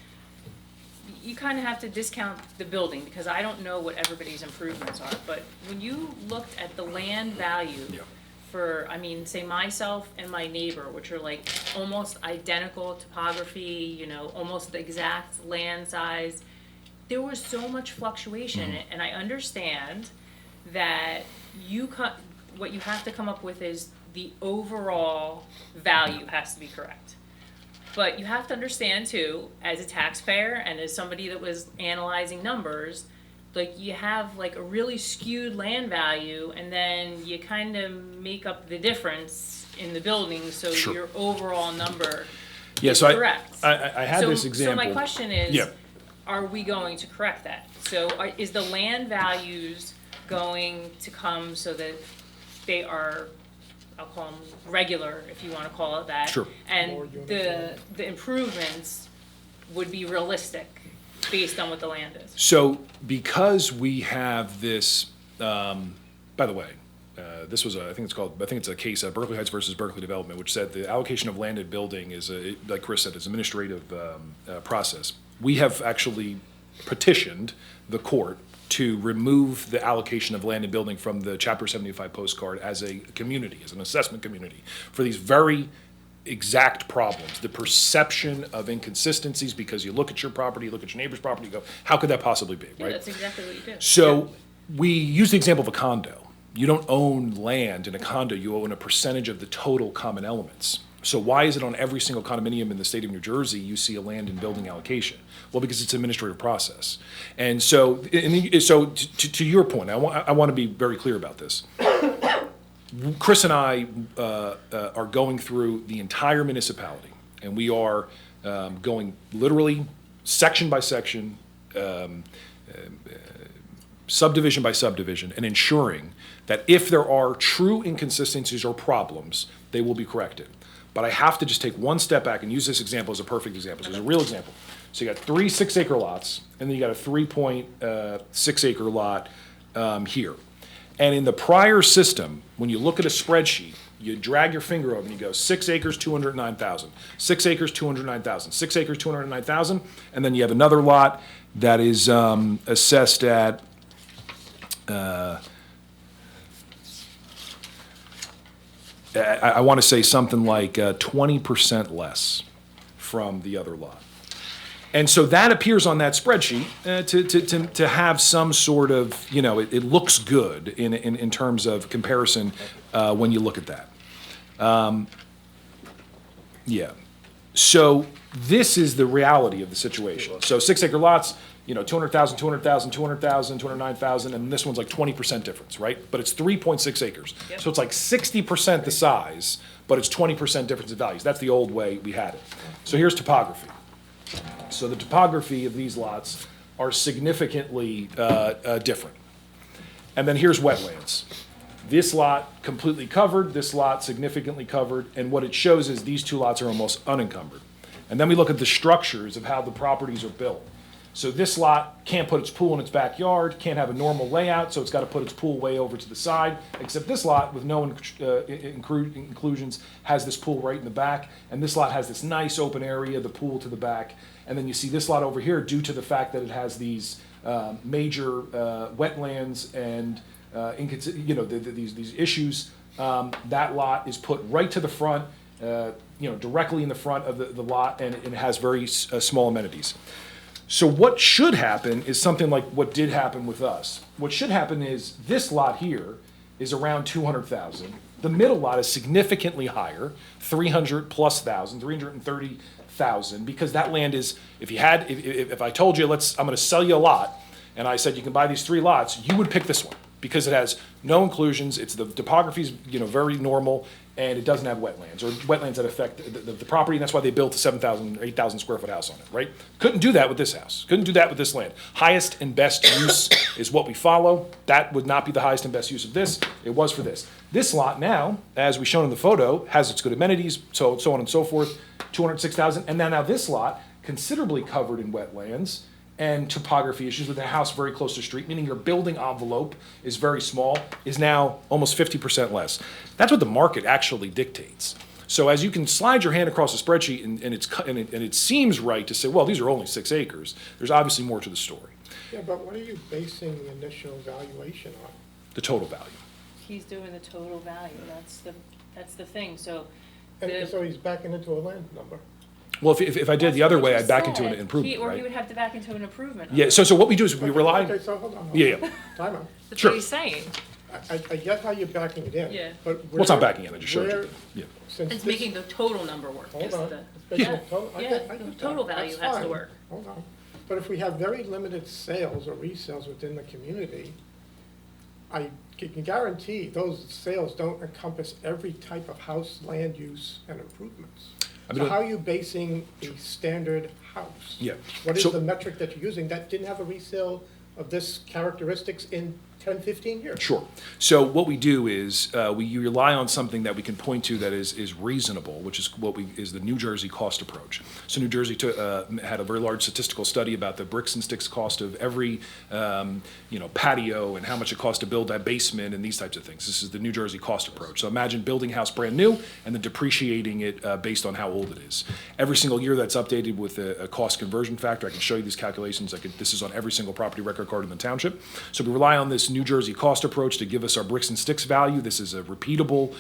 you kind of have to discount the building because I don't know what everybody's improvements are, but when you looked at the land value for, say myself and my neighbor, which are like almost identical topography, almost the exact land size, there was so much fluctuation, and I understand that what you have to come up with is the overall value has to be correct. But you have to understand too, as a taxpayer and as somebody that was analyzing numbers, you have a really skewed land value, and then you kind of make up the difference in the building, so Sure. your overall number Yeah, is so correct. I had this example. So my question is, Yeah. are we going to correct that? So is the land values going to come so that they are, I'll call them regular, if you want to call it that. Sure. And the improvements would be realistic based on what the land is. So because we have this, by the way, this was I think it's a case, Berkeley Heights versus Berkeley Development, which said the allocation of land and building is, like Chris said, is an administrative process. We have actually petitioned the court to remove the allocation of land and building from the Chapter 75 postcard as a community, as an assessment community, for these very exact problems, the perception of inconsistencies, because you look at your property, you look at your neighbor's property, you go, how could that possibly be, Yeah, right? that's exactly what you do. So we use the example of a condo. You don't own land in a condo, you own a percentage of the total common elements. So why is it on every single condominium in the state of New Jersey you see a land and building allocation? Well, because it's an administrative process. And so, to your point, I want to be very clear about this. Chris and I are going through the entire municipality, and we are going literally section by section, subdivision by subdivision, and ensuring that if there are true inconsistencies or problems, they will be corrected. But I have to just take one step back and use this example as a perfect example. So it's a real example. So you got 3 6-acre lots, and then you got a 3.6-acre lot here. And in the prior system, when you look at a spreadsheet, you drag your finger over and you go 6 acres, 209,000, 6 acres, 209,000, 6 acres, 209,000, and then you have another lot that is assessed at I want to say something like 20% less from the other lot. And so that appears on that spreadsheet to have some sort of, you know, it looks good in terms of comparison when you look at that. Yeah. So this is the reality of the situation. So 6-acre lots, you know, 200,000, 200,000, 200,000, 209,000, and this one's like 20% difference, right? But it's 3.6 acres. Yep. So it's like 60% the size, but it's 20% difference in values. That's the old way we had it. So here's topography. So the topography of these lots are significantly different. And then here's wetlands. This lot completely covered, this lot significantly covered, and what it shows is these two lots are almost unencumbered. And then we look at the structures of how the properties are built. So this lot can't put its pool in its backyard, can't have a normal layout, so it's got to put its pool way over to the side, except this lot, with no inclusions, has this pool right in the back, and this lot has this nice open area, the pool to the back. And then you see this lot over here, due to the fact that it has these major wetlands and these issues, that lot is put right to the front, directly in the front of the lot, and it has very small amenities. So what should happen is something like what did happen with us. What should happen is this lot here is around 200,000. The middle lot is significantly higher, 330,000, because that land is, if I told you, I'm gonna sell you a lot, and I said you can buy these 3 lots, you would pick this one, because it has no inclusions, the topography's, very normal, and it doesn't have wetlands, or wetlands that affect the property, and that's why they built a 7,000, 8,000 square foot house on it, right? Couldn't do that with this house, couldn't do that with this land. Highest and best use is what we follow. That would not be the highest and best use of this, it was for this. This lot now, as we shown in the photo, has its good amenities, so on and so forth, 206,000, and now this lot, considerably covered in wetlands, and topography issues with a house very close to the street, meaning your building envelope is very small, is now almost 50% less. That's what the market actually dictates. So as you can slide your hand across a spreadsheet and it seems right to say, well, these are only 6 acres, there's obviously more to the story. Yeah, but what are you basing the initial valuation on? The total value. He's doing the total value, that's the thing, so. And so he's backing into a land number. Well, if I did it the other way, I'd back That's into what an you improvement, said. Or he right? would have to back into an improvement. Yeah, so what we do is we rely. Okay, so hold on. Yeah. Time out. That's Sure. what he's saying. I get how you're backing it in. Yeah. But Well, it's not where- backing in, I just showed you. where- Yeah. Since It's this- making the total number work. Hold is on. the- It's making Yeah. a total- I Yeah, get the that. total value That's has to fine. work. Hold on. But if we have very limited sales or resales within the community, I can guarantee those sales don't encompass every type of house, land use, and improvements. I mean, So how are you basing a standard house? Yeah. What is So- the metric that you're using that didn't have a resale of this characteristics in 10, 15 years? Sure. So what we do is we rely on something that we can point to that is reasonable, which is is the New Jersey cost approach. So New Jersey had a very large statistical study about the bricks and sticks cost of every patio and how much it costs to build that basement and these types of things. This is the New Jersey cost approach. So imagine building a house brand new and then depreciating it based on how old it is. Every single year that's updated with a cost conversion factor. I can show you these calculations. This is on every single property record card in the township. So we rely on this New Jersey cost approach to give us our bricks and sticks value. This is a repeatable,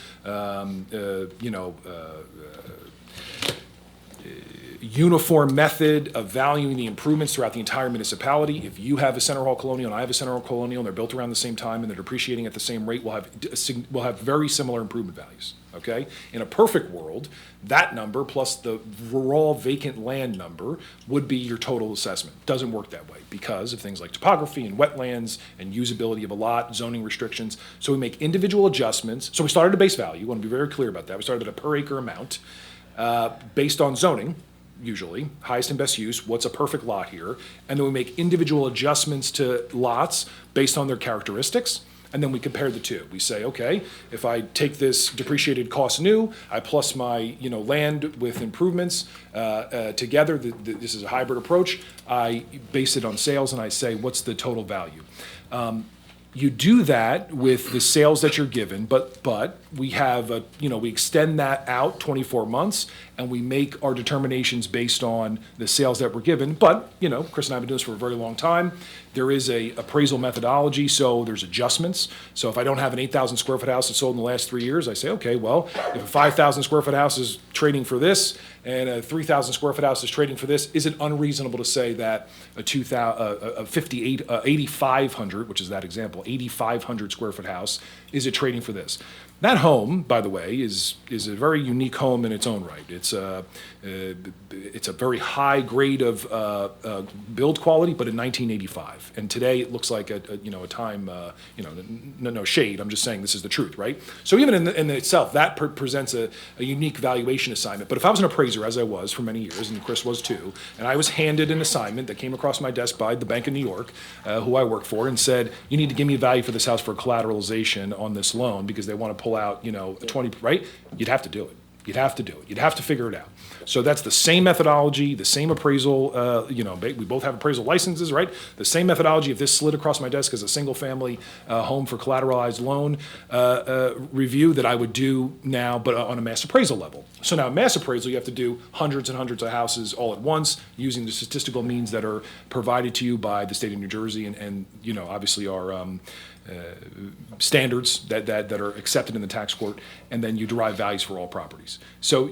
uniform method of valuing the improvements throughout the entire municipality. If you have a Center Hall Colonial and I have a Center Hall Colonial and they're built around the same time and they're depreciating at the same rate, we'll have very similar improvement values, okay? In a perfect world, that number plus the raw vacant land number would be your total assessment. Doesn't work that way because of things like topography and wetlands and usability of a lot, zoning restrictions. So we make individual adjustments. So we started at base value. I want to be very clear about that. We started at a per acre amount based on zoning. usually, highest and best use, what's a perfect lot here, and then we make individual adjustments to lots based on their characteristics, and then we compare the two. We say, okay, if I take this depreciated cost new, I plus my, land with improvements together, this is a hybrid approach, I base it on sales and I say, what's the total value? You do that with the sales that you're given, but we have we extend that out 24 months and we make our determinations based on the sales that were given. But, Chris and I have been doing this for a very long time. There is a appraisal methodology, so there's adjustments. So if I don't have an 8,000 square foot house that sold in the last 3 years, I say, okay, well, if a 5,000 square foot house is trading for this and a 3,000 square foot house is trading for this, is it unreasonable to say that a 8,500, which is that example, 8,500 square foot house, is it trading for this? That home, by the way, is a very unique home in its own right. It's a very high grade of build quality, but in 1985. And today it looks like a time, no shade. I'm just saying this is the truth, right? So even in itself, that presents a unique valuation assignment. But if I was an appraiser, as I was for many years, and Chris was too, and I was handed an assignment that came across my desk by the Bank of New York, who I worked for, and said, you need to give me a value for this house for collateralization on this loan because they want to pull out, 20, right? You'd have to do it. You'd have to do it. You'd have to figure it out. So that's the same methodology, the same appraisal, we both have appraisal licenses, right? The same methodology. If this slid across my desk as a single family home for collateralized loan review that I would do now, but on a mass appraisal level. So now mass appraisal, you have to do hundreds and hundreds of houses all at once using the statistical means that are provided to you by the state of New Jersey and obviously our standards that are accepted in the tax court, and then you derive values for all properties. So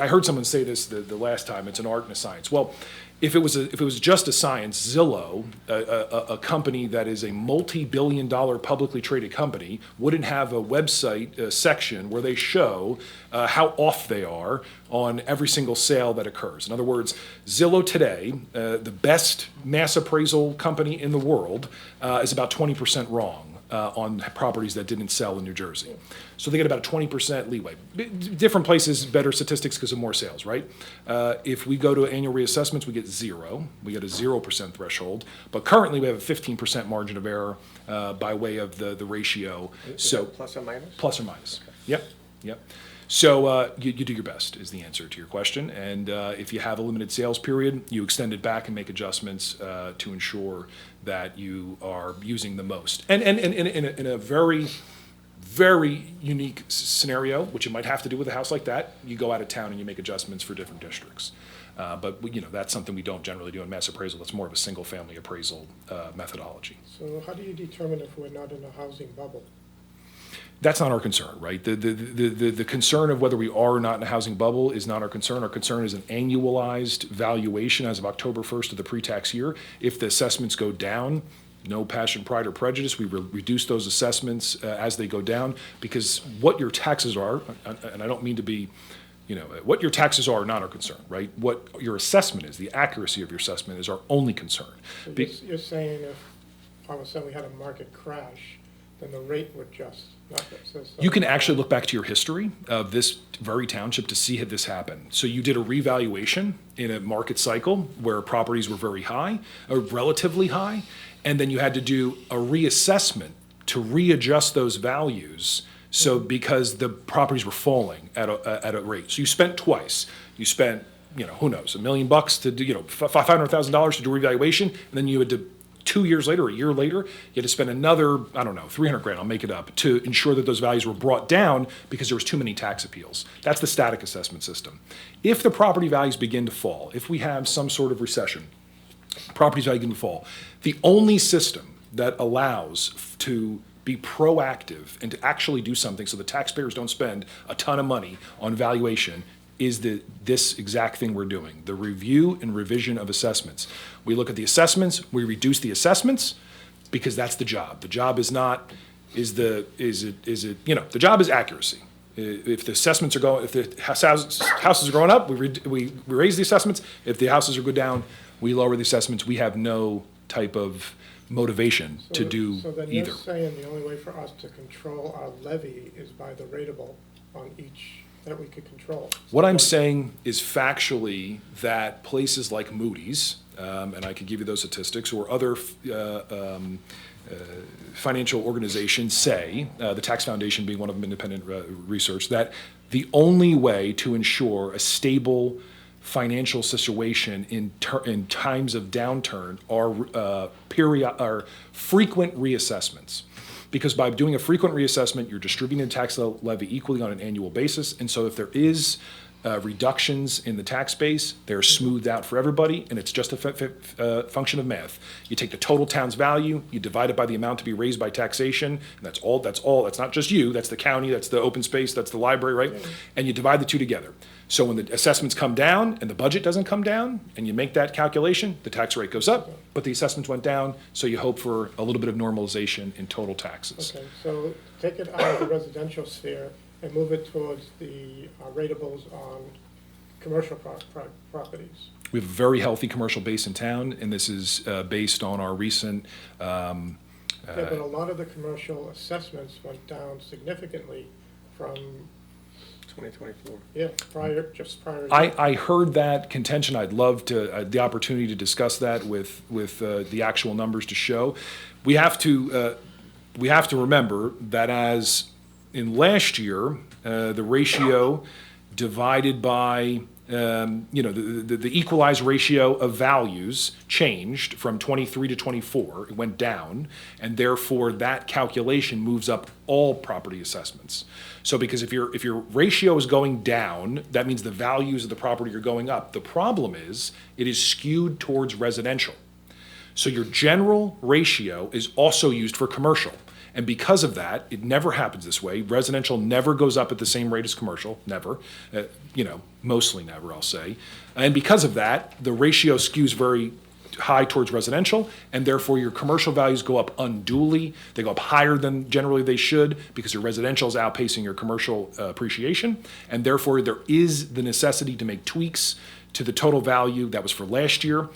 I heard someone say this the last time, it's an art and a science. Well, if it was just a science, Zillow, a company that is a multi-billion-dollar publicly traded company, wouldn't have a website section where they show how off they are on every single sale that occurs. In other words, Zillow today, the best mass appraisal company in the world, is about 20% wrong on properties that didn't sell in New Jersey. So they get about a 20% leeway. Different places, better statistics because of more sales, right? If we go to annual reassessments, we get zero. We get a 0% threshold. But currently, we have a 15% margin of error by way of the ratio. Is that plus or minus? Plus or minus. Okay. Yep. So you do your best is the answer to your question. And if you have a limited sales period, you extend it back and make adjustments to ensure that you are using the most. And in a very, very unique scenario, which you might have to do with a house like that, you go out of town and you make adjustments for different districts. But that's something we don't generally do in mass appraisal. That's more of a single-family appraisal methodology. So how do you determine if we're not in a housing bubble? That's not our concern, right? The concern of whether we are or not in a housing bubble is not our concern. Our concern is an annualized valuation as of October 1st of the pre-tax year. If the assessments go down, no passion, pride, or prejudice, we reduce those assessments as they go down, because what your taxes are, and I don't mean to be, what your taxes are not our concern, right? What your assessment is, the accuracy of your assessment is our only concern. So you're saying if all of a sudden we had a market crash, then the rate would just not. You can actually look back to your history of this very township to see had this happen. So you did a revaluation in a market cycle where properties were very high, or relatively high, and then you had to do a reassessment to readjust those values. So because the properties were falling at a rate, so you spent twice. You spent who knows, $1 million to do $500,000 to do revaluation, and then you had to 2 years later, a year later, you had to spend another, I don't know, $300,000, I'll make it up, to ensure that those values were brought down because there was too many tax appeals. That's the static assessment system. If the property values begin to fall, if we have some sort of recession, properties value begin to fall, the only system that allows to be proactive and to actually do something so the taxpayers don't spend a ton of money on valuation is this exact thing we're doing, the review and revision of assessments. We look at the assessments, we reduce the assessments, because that's the job. The job is not, the job is accuracy. If the assessments are going, if the houses are going up, we raise the assessments. If the houses are going down, we lower the assessments. We have no type of motivation to do either. So then you're saying the only way for us to control our levy is by the rateable on each that we could control. What I'm saying is factually that places like Moody's, and I could give you those statistics, or other financial organizations say, the Tax Foundation being one of them, independent research, that the only way to ensure a stable financial situation in times of downturn are frequent reassessments. Because by doing a frequent reassessment, you're distributing the tax levy equally on an annual basis. And so if there is reductions in the tax base, they're smoothed out for everybody, and it's just a function of math. You take the total town's value, you divide it by the amount to be raised by taxation, and that's all, that's not just you, that's the county, that's the open space, that's the library, right? And you divide the two together. So when the assessments come down and the budget doesn't come down, and you make that calculation, the tax rate goes up, but the assessments went down, so you hope for a little bit of normalization in total taxes. Okay, so take it out of the residential sphere and move it towards the ratables on commercial properties. We have a very healthy commercial base in town, and this is based on our recent, Yeah, but a lot of the commercial assessments went down significantly from, 2024. yeah, just prior. I heard that contention. I'd love to, the opportunity to discuss that with the actual numbers to show. We have to remember that as in last year, the ratio divided by, the equalized ratio of values changed from 23 to 24. It went down, and therefore that calculation moves up all property assessments. So because if your ratio is going down, that means the values of the property are going up. The problem is it is skewed towards residential. So your general ratio is also used for commercial. And because of that, it never happens this way. Residential never goes up at the same rate as commercial, never. Mostly never, I'll say. And because of that, the ratio skews very high towards residential, and therefore your commercial values go up unduly. They go up higher than generally they should because your residential is outpacing your commercial appreciation, and therefore there is the necessity to make tweaks to the total value that was for last year.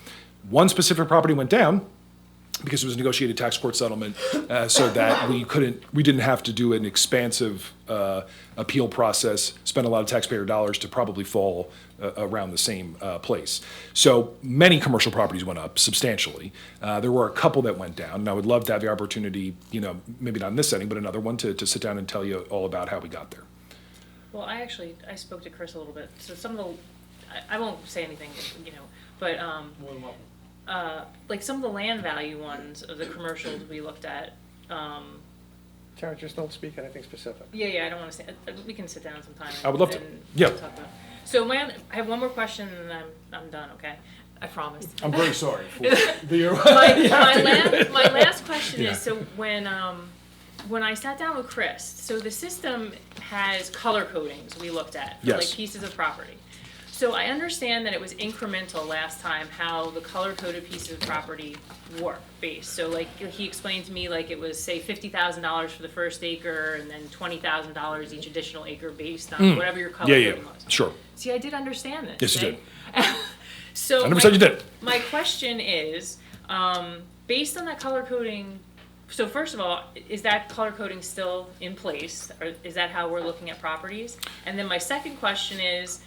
One specific property went down because it was a negotiated tax court settlement, so that we didn't have to do an expansive appeal process, spend a lot of taxpayer dollars to probably fall around the same place. So many commercial properties went up substantially. There were a couple that went down, and I would love to have the opportunity, maybe not in this setting, but another one, to sit down and tell you all about how we got there. Well, I spoke to Chris a little bit, so some of the, I won't say anything, but, More than welcome. like some of the land value ones of the commercials we looked at, Tara, just don't speak anything specific. yeah, I don't wanna say, we can sit down sometime. I would love to. and Yeah. talk about it. So I have one more question and I'm done, okay? I promise. I'm very sorry for My last question Yeah. is, so when I sat down with Chris, so the system has color codings we looked at for like Yes. pieces of property. So I understand that it was incremental last time how the color coded pieces of property work based. So like he explained to me like it was say $50,000 for the first acre and then $20,000 each additional acre based on whatever your color Yeah, coding was. sure. See, I did understand this. Yes, you right? So I never said you did. My question is, based on that color coding, so first of all, is that color coding still in place? Or is that how we're looking at properties? And then my second question is,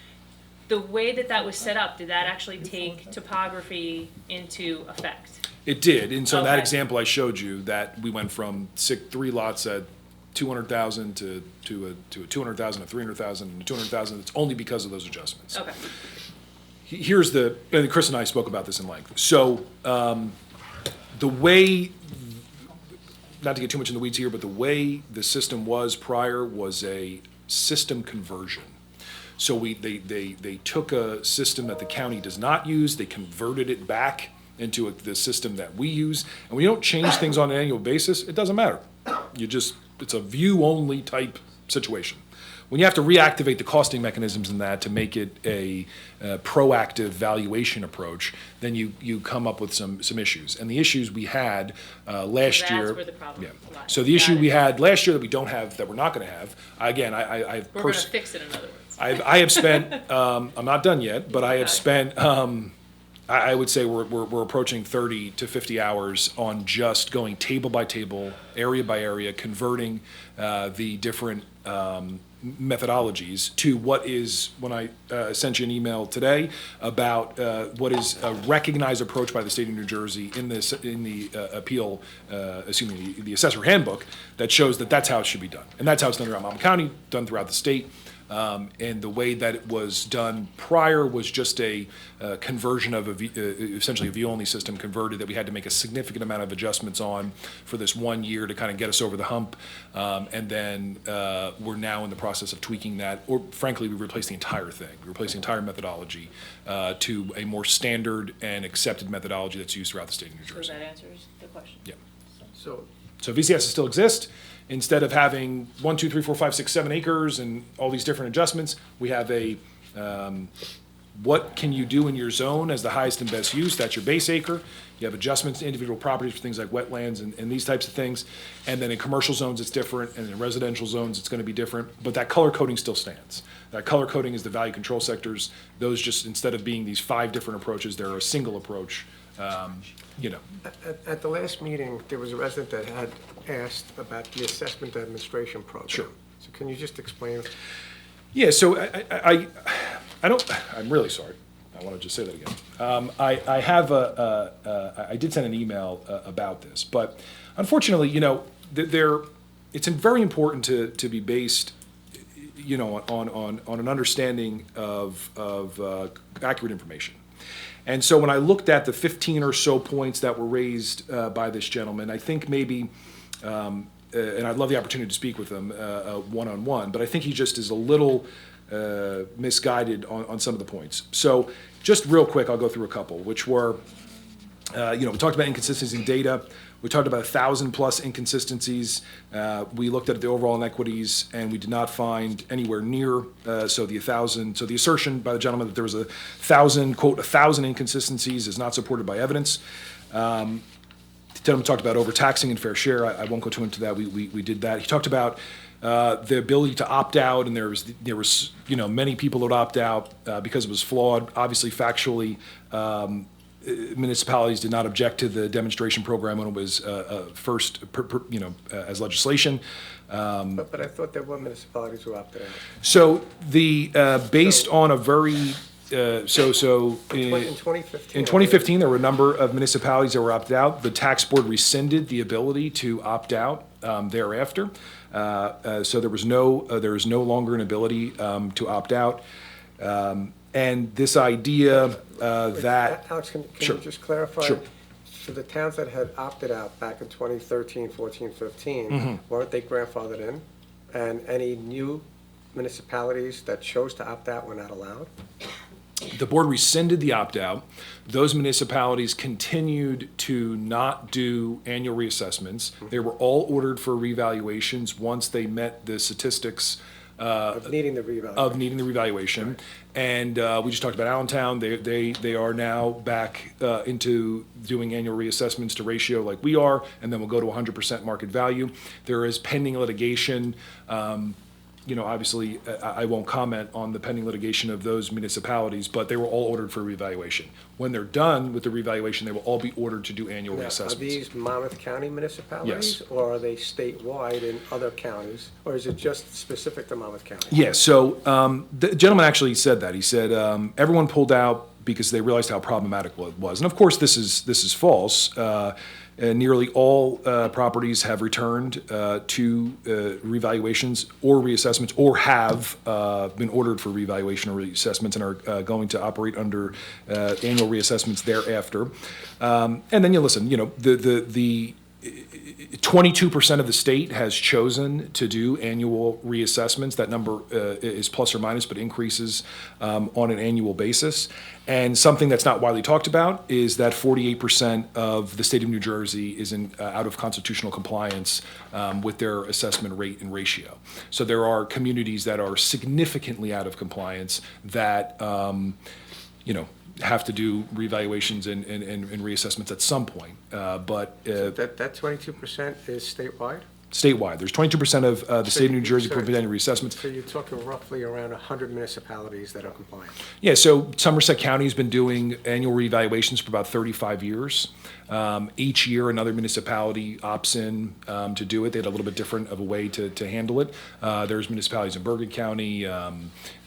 the way that was set up, did that actually take topography into effect? It did, and so in that Okay. example I showed you, that we went from 3 lots at 200,000 to a 200,000 to 300,000 and 200,000. It's only because of those adjustments. Okay. Here's and Chris and I spoke about this in length. So the way, not to get too much in the weeds here, but the way the system was prior was a system conversion. So they took a system that the county does not use, they converted it back into the system that we use. And when you don't change things on an annual basis, it doesn't matter. It's a view-only type situation. When you have to reactivate the costing mechanisms in that to make it a proactive valuation approach, then you come up with some issues. And the issues we had last year. That's where the problem lies. So the issue Got we it. had last year that we don't have, that we're not going to have, again, I We're gonna fix it in other words. I have spent, I'm not done yet, but I have spent I would say we're approaching 30 to 50 hours on just going table by table, area by area, converting the different methodologies to what is, when I sent you an email today about what is a recognized approach by the state of New Jersey in the appeal, the assessor handbook, that shows that that's how it should be done. And that's how it's done throughout Monmouth County, done throughout the state. And the way that it was done prior was just a conversion of essentially a view-only system converted that we had to make a significant amount of adjustments on for this 1 year to kind of get us over the hump. And then we're now in the process of tweaking that, or frankly, we replaced the entire thing. We replaced the entire methodology to a more standard and accepted methodology that's used throughout the state of New So Jersey. that answers the question. Yeah. So, So VCS still exists. Instead of having 1, 2, 3, 4, 5, 6, 7 acres and all these different adjustments, we have a what can you do in your zone as the highest and best use? That's your base acre. You have adjustments to individual properties for things like wetlands and these types of things. And then in commercial zones, it's different, and in residential zones, it's going to be different. But that color coding still stands. That color coding is the value control sectors. Those just, instead of being these 5 different approaches, they're a single approach. At the last meeting, there was a resident that had asked about the assessment administration program. Sure. So can you just explain? Yeah, so I don't, I'm really sorry. I want to just say that again. I did send an email about this, but unfortunately, it's very important to be based, on an understanding of accurate information. And so when I looked at the 15 or so points that were raised by this gentleman, I think maybe, and I'd love the opportunity to speak with him one-on-one, but I think he just is a little misguided on some of the points. So just real quick, I'll go through a couple, which were, we talked about inconsistencies in data. We talked about 1,000+ inconsistencies. We looked at the overall inequities, and we did not find anywhere near so the 1,000. So the assertion by the gentleman that there was 1,000, quote, 1,000 inconsistencies is not supported by evidence. The gentleman talked about overtaxing and fair share. I won't go too into that. We did that. He talked about the ability to opt out, and there was many people that would opt out because it was flawed. Obviously, factually. Municipalities did not object to the demonstration program when it was first, as legislation. But I thought there were municipalities who opted out. So based on a very, In 2015. in 2015, there were a number of municipalities that were opted out. The tax board rescinded the ability to opt out thereafter. So there is no longer an ability to opt out. And this idea that... Alex, can Sure. you just clarify? Sure. For the towns that had opted out back in 2013, 14, 15, weren't they grandfathered in? And any new municipalities that chose to opt out were not allowed? The board rescinded the opt-out. Those municipalities continued to not do annual reassessments. They were all ordered for revaluations once they met the statistics Of needing the reevaluation. of needing the revaluation. And we just talked about Allentown. They are now back into doing annual reassessments to ratio like we are, and then we'll go to 100% market value. There is pending litigation. Obviously, I won't comment on the pending litigation of those municipalities, but they were all ordered for revaluation. When they're done with the revaluation, they will all be ordered to do annual Now, are reassessments. these Monmouth County municipalities? Yes. Or are they statewide in other counties? Or is it just specific to Monmouth County? Yeah, so the gentleman actually said that. He said everyone pulled out because they realized how problematic it was. And of course, this is false. Nearly all properties have returned to revaluations or reassessments, or have been ordered for revaluation or reassessments, and are going to operate under annual reassessments thereafter. And then the 22% of the state has chosen to do annual reassessments. That number is plus or minus, but increases on an annual basis. And something that's not widely talked about is that 48% of the state of New Jersey is out of constitutional compliance with their assessment rate and ratio. So there are communities that are significantly out of compliance that, have to do revaluations and reassessments at some point. But That 22% is statewide? statewide. There's 22% of the state of New Jersey So- providing annual reassessments. So you're talking roughly around 100 municipalities that are compliant. Yeah, so Somerset County has been doing annual reevaluations for about 35 years. Each year, another municipality opts in to do it. They had a little bit different of a way to handle it. There's municipalities in Bergen County,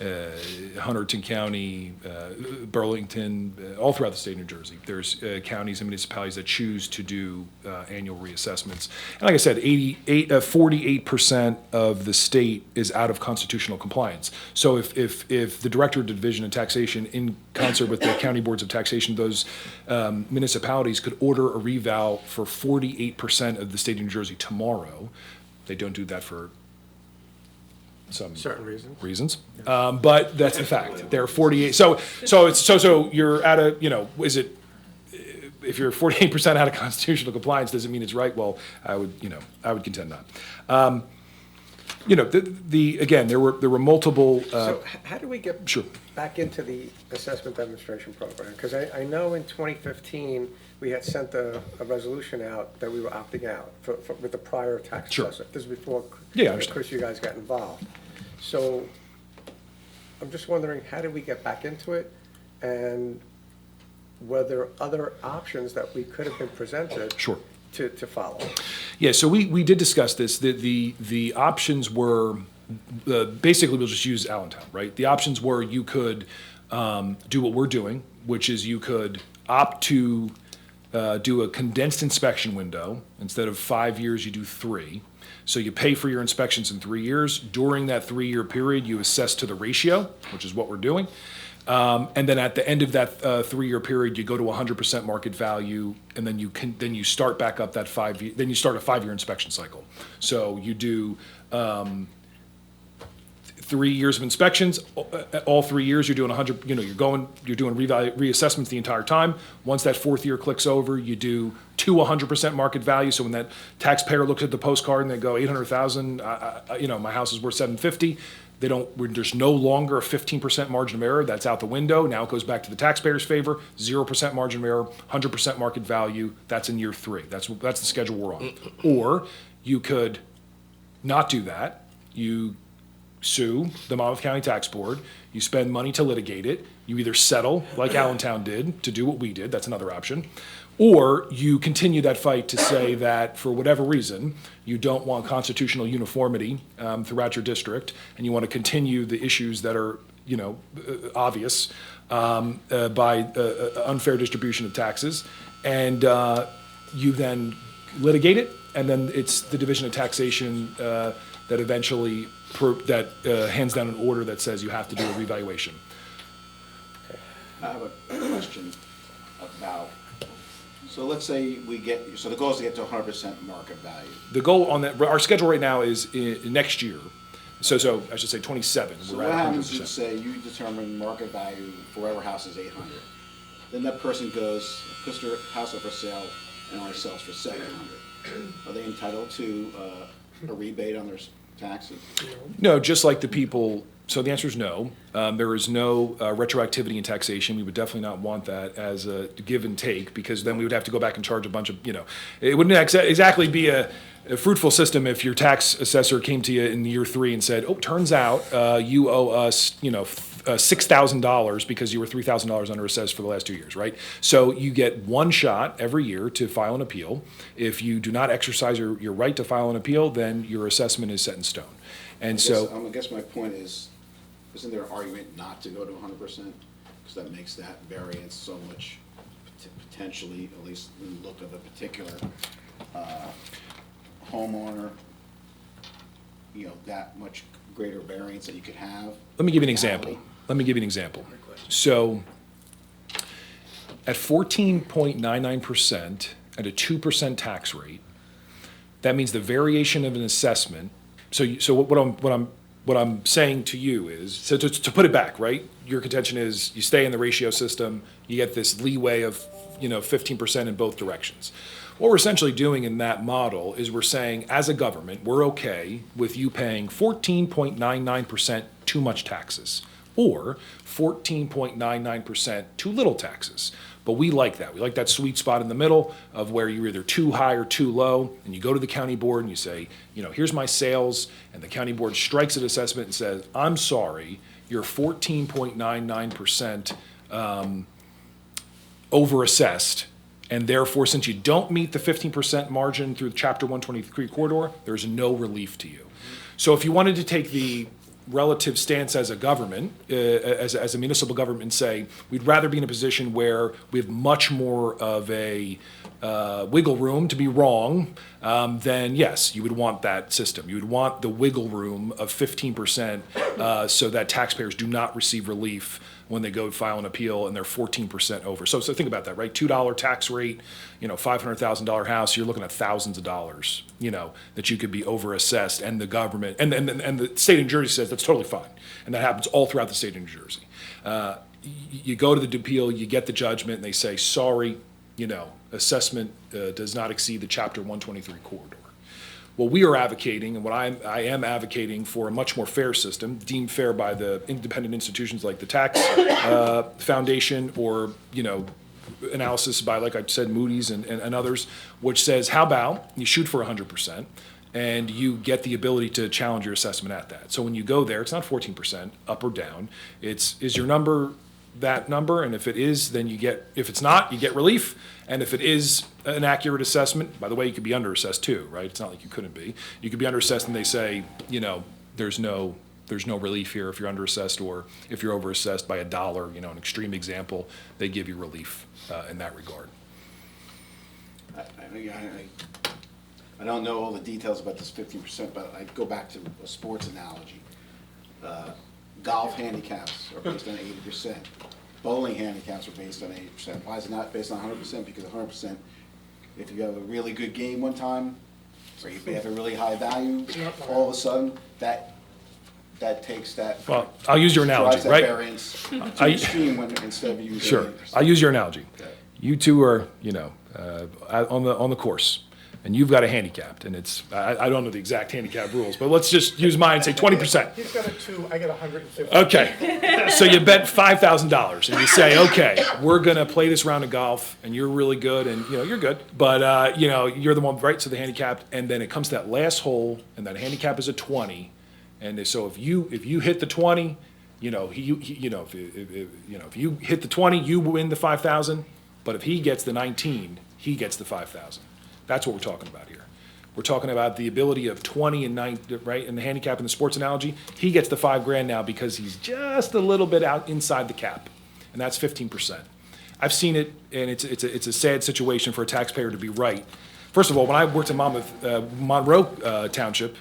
Hunterdon County, Burlington, all throughout the state of New Jersey. There's counties and municipalities that choose to do annual reassessments. And like I said, 48% of the state is out of constitutional compliance. So if the Director of Division of Taxation, in concert with the county boards of taxation, those municipalities could order a reval for 48% of the state of New Jersey tomorrow. They don't do that for some Certain reasons. but that's the fact. They're 48. So you're at a, is it, if you're 48% out of constitutional compliance, does it mean it's right? Well, I would contend not. Again, there were multiple. So how do we get Sure. back into the assessment demonstration program? Because I know in 2015, we had sent a resolution out that we were opting out with the prior tax Sure. assessor. This is before, Yeah, I understand. Chris, you guys got involved. So I'm just wondering, how did we get back into it? And were there other options that we could have been presented? Sure. To follow? Yeah, so we did discuss this. The options were, basically, we'll just use Allentown, right? The options were you could do what we're doing, which is you could opt to do a condensed inspection window. Instead of 5 years, you do 3. So you pay for your inspections in 3 years. During that 3-year period, you assess to the ratio, which is what we're doing. And then at the end of that 3-year period, you go to 100% market value, and then you start back up that 5 year. Then you start a 5-year inspection cycle. So you do 3 years of inspections. All 3 years, you're doing 100. You're doing reassessments the entire time. Once that 4th year clicks over, you do to 100% market value. So when that taxpayer looks at the postcard and they go 800,000, my house is worth 750. There's no longer a 15% margin of error. That's out the window. Now it goes back to the taxpayer's favor. 0% margin of error, 100% market value. That's in year 3. That's the schedule we're on. Or you could not do that. You sue the Monmouth County Tax Board. You spend money to litigate it. You either settle, like Allentown did, to do what we did. That's another option. Or you continue that fight to say that for whatever reason, you don't want constitutional uniformity throughout your district, and you want to continue the issues that are, obvious by unfair distribution of taxes, and you then litigate it, and then it's the Division of Taxation that eventually hands down an order that says you have to do a revaluation. I have a question about, so let's say so the goal is to get to 100% market value. The goal on that, our schedule right now is next year. So I should say 27. So We're what at happens 100%. is, say you determine market value for whatever house is 800. Then that person puts their house up for sale and only sells for 700. Are they entitled to a rebate on their taxes? No, just like the people. So the answer is no. There is no retroactivity in taxation. We would definitely not want that as a give and take, because then we would have to go back and charge a bunch of, it wouldn't exactly be a fruitful system if your tax assessor came to you in year 3 and said, oh, turns out you owe us, $6,000 because you were $3,000 underassessed for the last 2 years, right? So you get one shot every year to file an appeal. If you do not exercise your right to file an appeal, then your assessment is set in stone. And I guess my point is, isn't there an argument not to go to 100%? Because that makes that variance so much, potentially, at least in the look of a particular homeowner, that much greater variance that you could have. Let me give you an example. So at 14.99% at a 2% tax rate, that means the variation of an assessment. So what I'm saying to you is, so to put it back, right? Your contention is you stay in the ratio system, you get this leeway of 15% in both directions. What we're essentially doing in that model is we're saying, as a government, we're okay with you paying 14.99% too much taxes, or 14.99% too little taxes. But we like that. We like that sweet spot in the middle of where you're either too high or too low, and you go to the county board and you say, here's my sales, and the county board strikes an assessment and says, I'm sorry, you're 14.99% overassessed, and therefore, since you don't meet the 15% margin through the Chapter 123 corridor, there's no relief to you. So if you wanted to take the relative stance as a government, as a municipal government, and say, we'd rather be in a position where we have much more of a wiggle room to be wrong, then yes, you would want that system. You would want the wiggle room of 15% so that taxpayers do not receive relief when they go file an appeal and they're 14% over. So think about that, right? $2 tax rate, $500,000 house, you're looking at thousands of dollars, that you could be overassessed, and the government, and the state of New Jersey says that's totally fine. And that happens all throughout the state of New Jersey. You go to the appeal, you get the judgment, and they say, sorry, assessment does not exceed the Chapter 123 corridor. Well, we are advocating, and I am advocating for a much more fair system, deemed fair by the independent institutions like the Tax Foundation, or, analysis by, like I said, Moody's and others, which says, how about you shoot for 100%, and you get the ability to challenge your assessment at that. So when you go there, it's not 14% up or down. Is your number that number? And if it is, then if it's not, you get relief. And if it is an accurate assessment, by the way, you could be underassessed too, right? It's not like you couldn't be. You could be underassessed and they say, there's no relief here if you're underassessed, or if you're overassessed by $1, an extreme example, they give you relief in that regard. I don't know all the details about this 15%, but I go back to a sports analogy. Golf handicaps are based on 80%. Bowling handicaps are based on 80%. Why is it not based on 100%? Because 100%, if you have a really good game one time, or you have a really high value, all of a sudden, that takes that. Well, I'll use your analogy, drives that right? variance to extreme instead of using Sure. 80%. I'll use your analogy. Okay. You two are, on the course, and you've got a handicapped, and it's, I don't know the exact handicap rules, but let's just use mine and say 20%. He's got a 2, I got 150. Okay, so you bet $5,000, and you say, okay, we're gonna play this round of golf, and you're really good, and you're good, but you're the one right, so the handicapped, and then it comes to that last hole, and that handicap is a 20, and so if you hit the 20, if you hit the 20, you win the 5,000, but if he gets the 19, he gets the 5,000. That's what we're talking about here. We're talking about the ability of 20 and 9, right? And the handicap in the sports analogy, he gets the $5,000 now because he's just a little bit out inside the cap, and that's 15%. I've seen it, and it's a sad situation for a taxpayer to be right. First of all, when I worked in Monroe Township,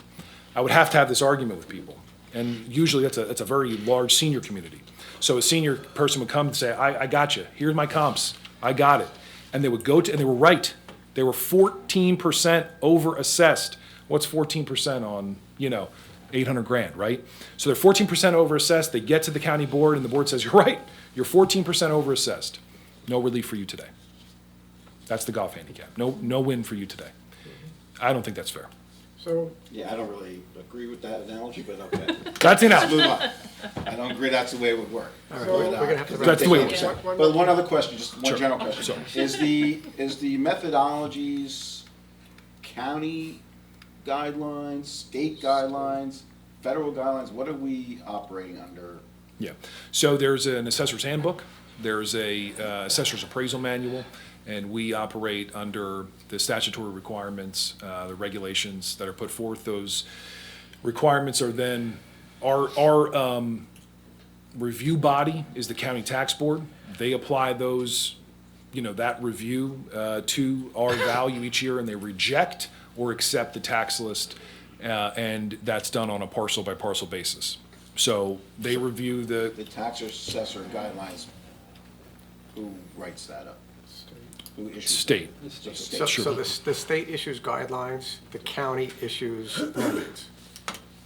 I would have to have this argument with people, and usually that's a very large senior community. So a senior person would come and say, I got you. Here's my comps. I got it. And they would and they were right. They were 14% over-assessed. What's 14% on, $800,000, right? So they're 14% over-assessed. They get to the county board, and the board says, you're right. You're 14% over-assessed. No relief for you today. That's the golf handicap. No win for you today. I don't think that's fair. So, Yeah, I don't really agree with that analogy, but okay. That's the Let's analogy. move on. I don't agree that's the way it would work. So- We're gonna have to. That's the way it Okay. works. But one other question, just one Sure. general question. Is the methodologies county guidelines, state guidelines, federal guidelines? What are we operating under? Yeah. So there's an assessor's handbook. There's a assessor's appraisal manual. And we operate under the statutory requirements, the regulations that are put forth. Those requirements are then, our review body is the county tax board. They apply those, that review to our value each year, and they reject or accept the tax list, and that's done on a parcel by parcel basis. So they review The tax assessor guidelines, who writes that up? Who issues? state. So So, state. so the state issues guidelines, the county issues mandates,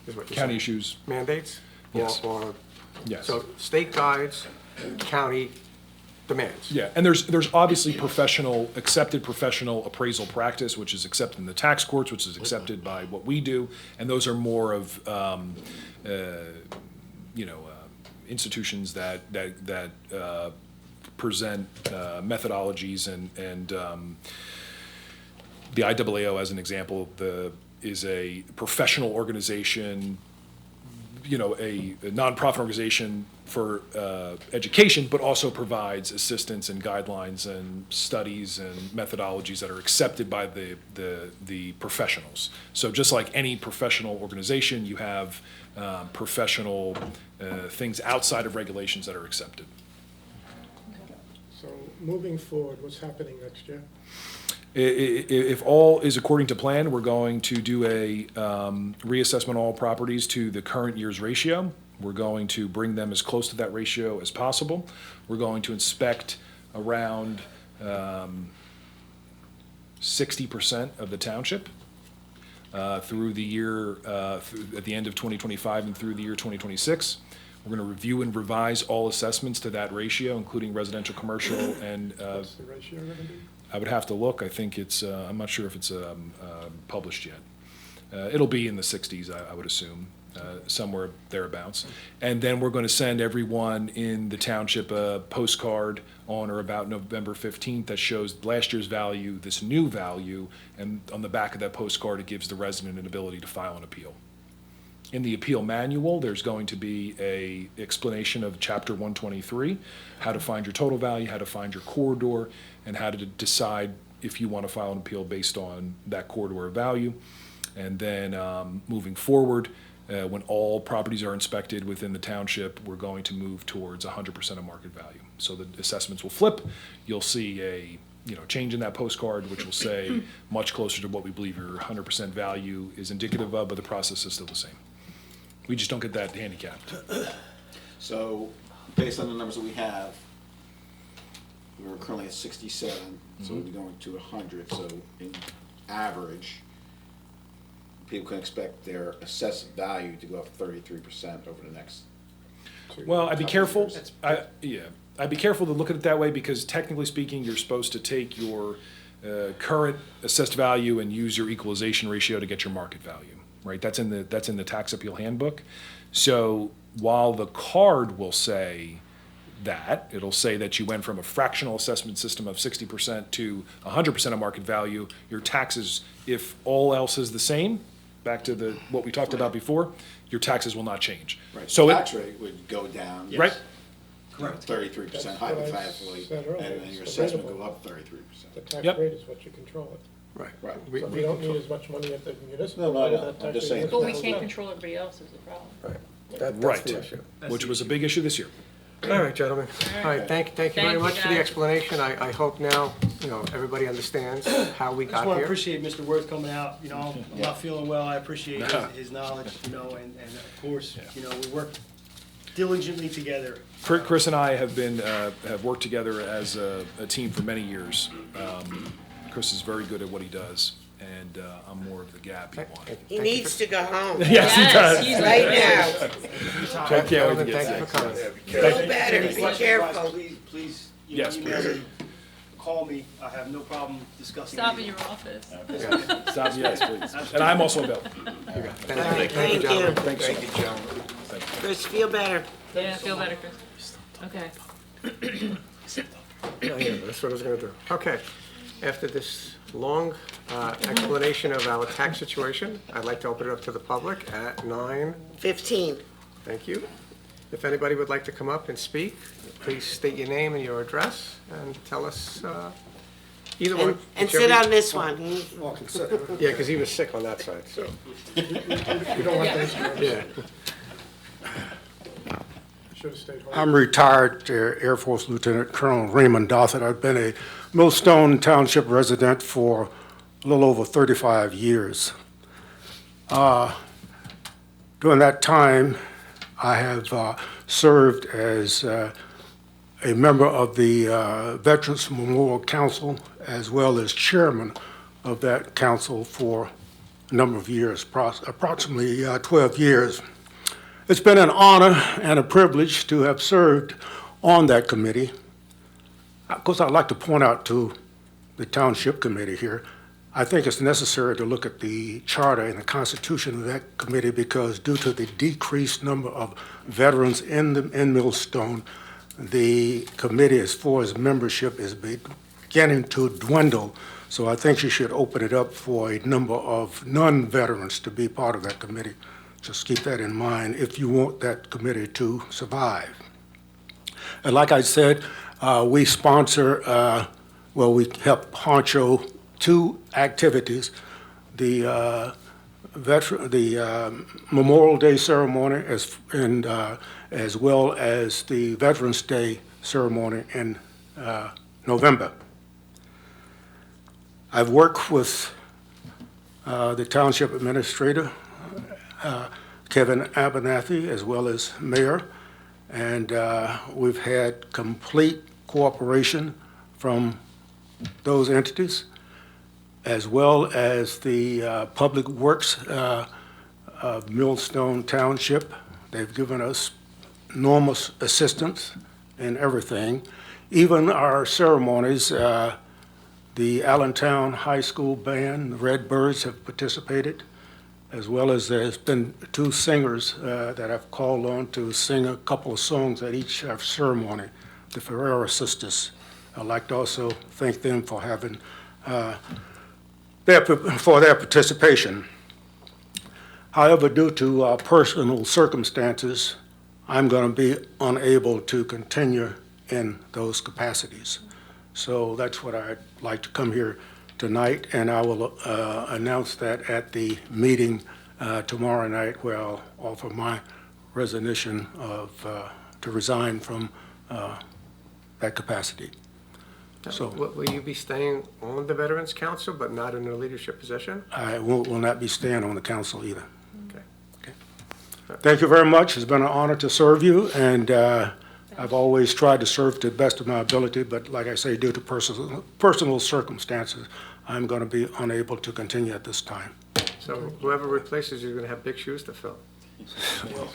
is what you're saying? County issues, Mandates? Yes. Or, yes. so state guides, county demands. Yeah, and there's obviously accepted professional appraisal practice, which is accepted in the tax courts, which is accepted by what we do, and those are more of, institutions that present methodologies and the IAAO, as an example, is a professional organization, a nonprofit organization for education, but also provides assistance and guidelines and studies and methodologies that are accepted by the professionals. So just like any professional organization, you have professional things outside of regulations that are accepted. So moving forward, what's happening next year? If all is according to plan, we're going to do a reassessment of all properties to the current year's ratio. We're going to bring them as close to that ratio as possible. We're going to inspect around 60% of the township through the year, at the end of 2025 and through the year 2026. We're going to review and revise all assessments to that ratio, including residential, commercial, and What's the ratio going to be? I would have to look. I think it's, I'm not sure if it's published yet. It'll be in the 60s, I would assume, somewhere thereabouts. And then we're going to send everyone in the township a postcard on or about November 15th that shows last year's value, this new value, and on the back of that postcard, it gives the resident an ability to file an appeal. In the appeal manual, there's going to be a explanation of Chapter 123, how to find your total value, how to find your corridor, and how to decide if you want to file an appeal based on that corridor of value. And then moving forward, when all properties are inspected within the township, we're going to move towards 100% of market value. So the assessments will flip. You'll see a change in that postcard, which will say much closer to what we believe your 100% value is indicative of, but the process is still the same. We just don't get that handicapped. So, based on the numbers that we have, we're currently at 67, so we'll be going to 100, so in average, people can expect their assessed value to go up 33% over the next. Well, I'd be careful. years. I'd be careful to look at it that way because technically speaking, you're supposed to take your current assessed value and use your equalization ratio to get your market value, right? That's in the tax appeal handbook. So while the card will say that, it'll say that you went from a fractional assessment system of 60% to 100% of market value, your taxes, if all else is the same, back to what we talked about before, your taxes will not change. Right, So the it- tax rate would go down. Right. Correct. 33% That's what I hypothetically, said earlier, and it's your the assessment rate of go it. up 33%. The tax Yep. rate is what you control it. Right. Right. We- So we we don't control- need as much money at the municipal. No, no, level, no, that I'm tax just rate saying. is But we not can't low. control everybody else is the problem. Right. That's Right, the issue. which was a big issue this year. All right, gentlemen. All right, thank you very Thank you, much for the guys. explanation. I hope now, everybody understands how we I just got want to here. appreciate Mr. Worth coming out, I'm not feeling well, I appreciate his knowledge, and of course, we work diligently together. Chris and I have worked together as a team for many years. Chris is very good at what he does, and I'm more of the gap he wanted. He needs to go home. Yes, he does. he's Right like- now. I can't wait to Gentlemen, get thank you for coming. Feel better, be careful. Please, Yes, email please. me, call me, I have no problem discussing. Stop in anything. your office. Stop, yes, please. And I'm also available. Thank you. gentlemen. Thanks so much. Chris, feel better. Yeah, feel better, Chris. Okay. Yeah, that's what I was going to do. Okay. After this long explanation of our tax situation, I'd like to open it up to the public at 9. 15. Thank you. If anybody would like to come up and speak, please state your name and your address and tell us either one. And sit on this one. Yeah, because he was sick on that side, so. You don't want those, Yeah. should have stayed home. I'm retired Air Force Lieutenant Colonel Raymond Dothert. I've been a Millstone Township resident for a little over 35 years. During that time, I have served as a member of the Veterans Memorial Council, as well as chairman of that council for a number of years, approximately 12 years. It's been an honor and a privilege to have served on that committee. Of course, I'd like to point out to the Township Committee here, I think it's necessary to look at the charter and the constitution of that committee because due to the decreased number of veterans in Millstone, the committee, as far as membership, is beginning to dwindle. So I think you should open it up for a number of non-veterans to be part of that committee. Just keep that in mind if you want that committee to survive. And like I said, we sponsor, we help honcho 2 activities. The Memorial Day ceremony as well as the Veterans Day ceremony in November. I've worked with the Township Administrator, Kevin Abernathy, as well as Mayor, and we've had complete cooperation from those entities, as well as the Public Works of Millstone Township. They've given us enormous assistance in everything. Even our ceremonies, the Allentown High School Band, the Redbirds, have participated, as well as there's been 2 singers that I've called on to sing a couple of songs at each ceremony, the Ferrera Sisters. I'd like to also thank them for having their participation. However, due to personal circumstances, I'm going to be unable to continue in those capacities. So that's what I'd like to come here tonight, and I will announce that at the meeting tomorrow night, where I'll offer my resignation to resign from that capacity. So Will you be staying on the Veterans Council, but not in a leadership position? I will not be staying on the council either. Okay. Thank you very much. It's been an honor to serve you, and I've always tried to serve to the best of my ability, but like I say, due to personal circumstances, I'm going to be unable to continue at this time. So whoever replaces you is going to have big shoes to fill. Well,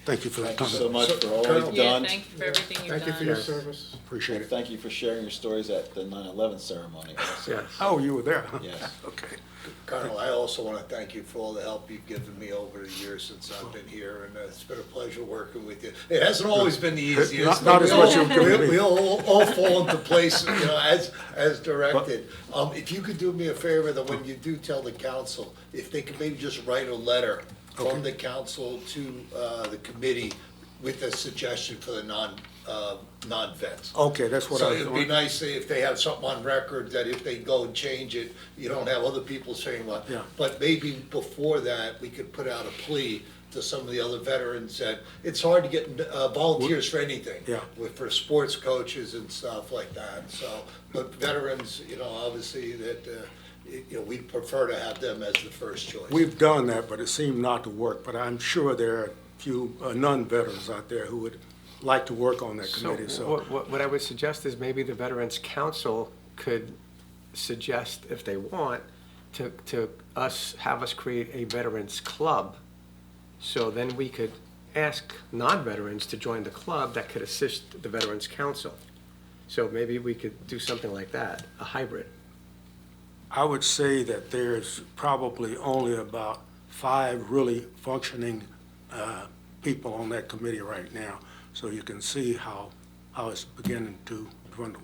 thank you for that Thank you so comment. much for all Colonel- you've Yeah, done. thank you for everything you've done. Thank you for your service. Appreciate it. Thank you for sharing your stories at the 9/11 ceremony. Yes. Oh, you were there, huh? Yes. Okay. Colonel, I also want to thank you for all the help you've given me over the years since I've been here, and it's been a pleasure working with you. It hasn't always been the easiest. Not but as much as you've given me. We all fall into place, as directed. If you could do me a favor, that when you do tell the council, if they could maybe just write a letter from the council to the committee with a suggestion for the non-vets. Okay, that's what So I was it'd be nice if they have something on record, that if they go and change it, you don't have other people saying what. Yeah. But maybe before that, we could put out a plea to some of the other veterans that it's hard to get volunteers for anything. Yeah. For sports coaches and stuff like that, so, but veterans, obviously that, we'd prefer to have them as the first choice. We've done that, but it seemed not to work. But I'm sure there are a few non-veterans out there who would like to work on that committee, so. What I would suggest is maybe the Veterans Council could suggest, if they want, to have us create a Veterans Club. So then we could ask non-veterans to join the club that could assist the Veterans Council. So maybe we could do something like that, a hybrid. I would say that there's probably only about 5 really functioning people on that committee right now. So you can see how it's beginning to dwindle.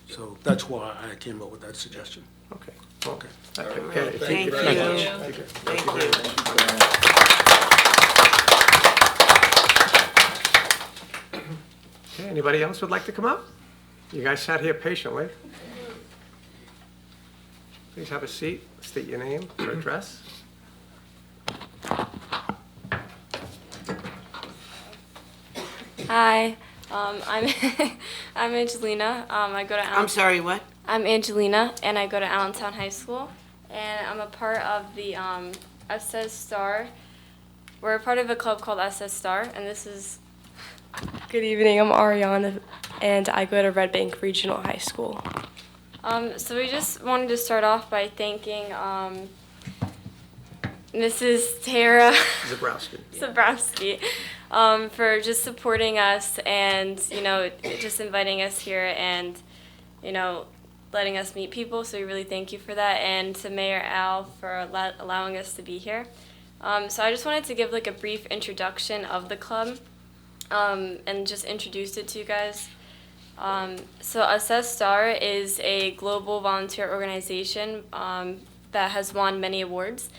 So that's why I came up with that suggestion. Okay. Okay. right. Thank you. very much. Thank you. Okay, anybody else would like to come up? You guys sat here patiently. Please have a seat, state your name, your address. Hi, I'm I'm Angelina. I go to I'm sorry, what? I'm Angelina, and I go to Allentown High School, and I'm a part of the SS Star. We're a part of a club called SS Star, and this is. Good evening. I'm Ariana, and I go to Red Bank Regional High School. So we just wanted to start off by thanking Mrs. Tara Zabrowski. Zabrowski for just supporting us and, just inviting us here and, letting us meet people. So we really thank you for that. And to Mayor Al for allowing us to be here. So I just wanted to give a brief introduction of the club. and just introduce it to you guys. So Assess Star is a global volunteer organization that has won many awards.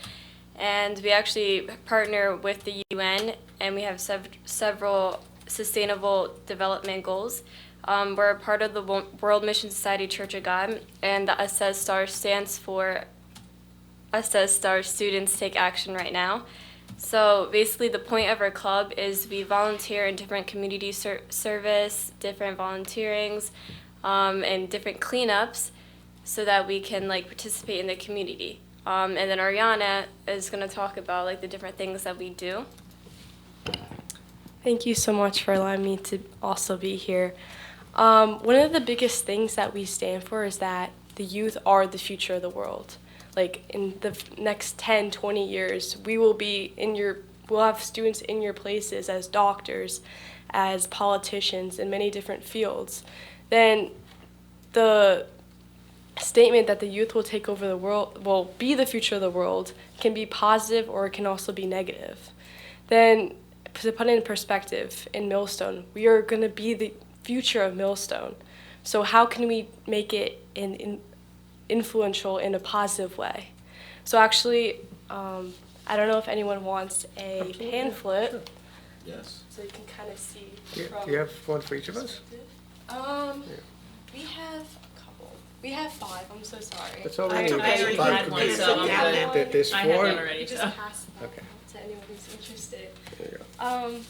And we actually partner with the UN, and we have several sustainable development goals. We're a part of the World Mission Society Church of God, and the Assess Star stands for Assess Star Students Take Action Right Now. So basically the point of our club is we volunteer in different community service, different volunteerings, and different cleanups so that we can like participate in the community. And then Ariana is going to talk about like the different things that we do. Thank you so much for allowing me to also be here. One of the biggest things that we stand for is that the youth are the future of the world. Like in the next 10, 20 years, we'll have students in your places as doctors, as politicians in many different fields. Then the statement that the youth will take over the world, will be the future of the world, can be positive or it can also be negative. Then to put it in perspective, in Millstone, we are going to be the future of Millstone. So how can we make it influential in a positive way? So actually, I don't know if anyone wants a pamphlet. Yes. So you can kind of see. Do you have one for each of us? We have a couple. We have 5. I'm so sorry. That's all we I need. already had one, so I'm good. There's I had 4. one already, Just so. pass that Okay. to anyone who's interested. There you go.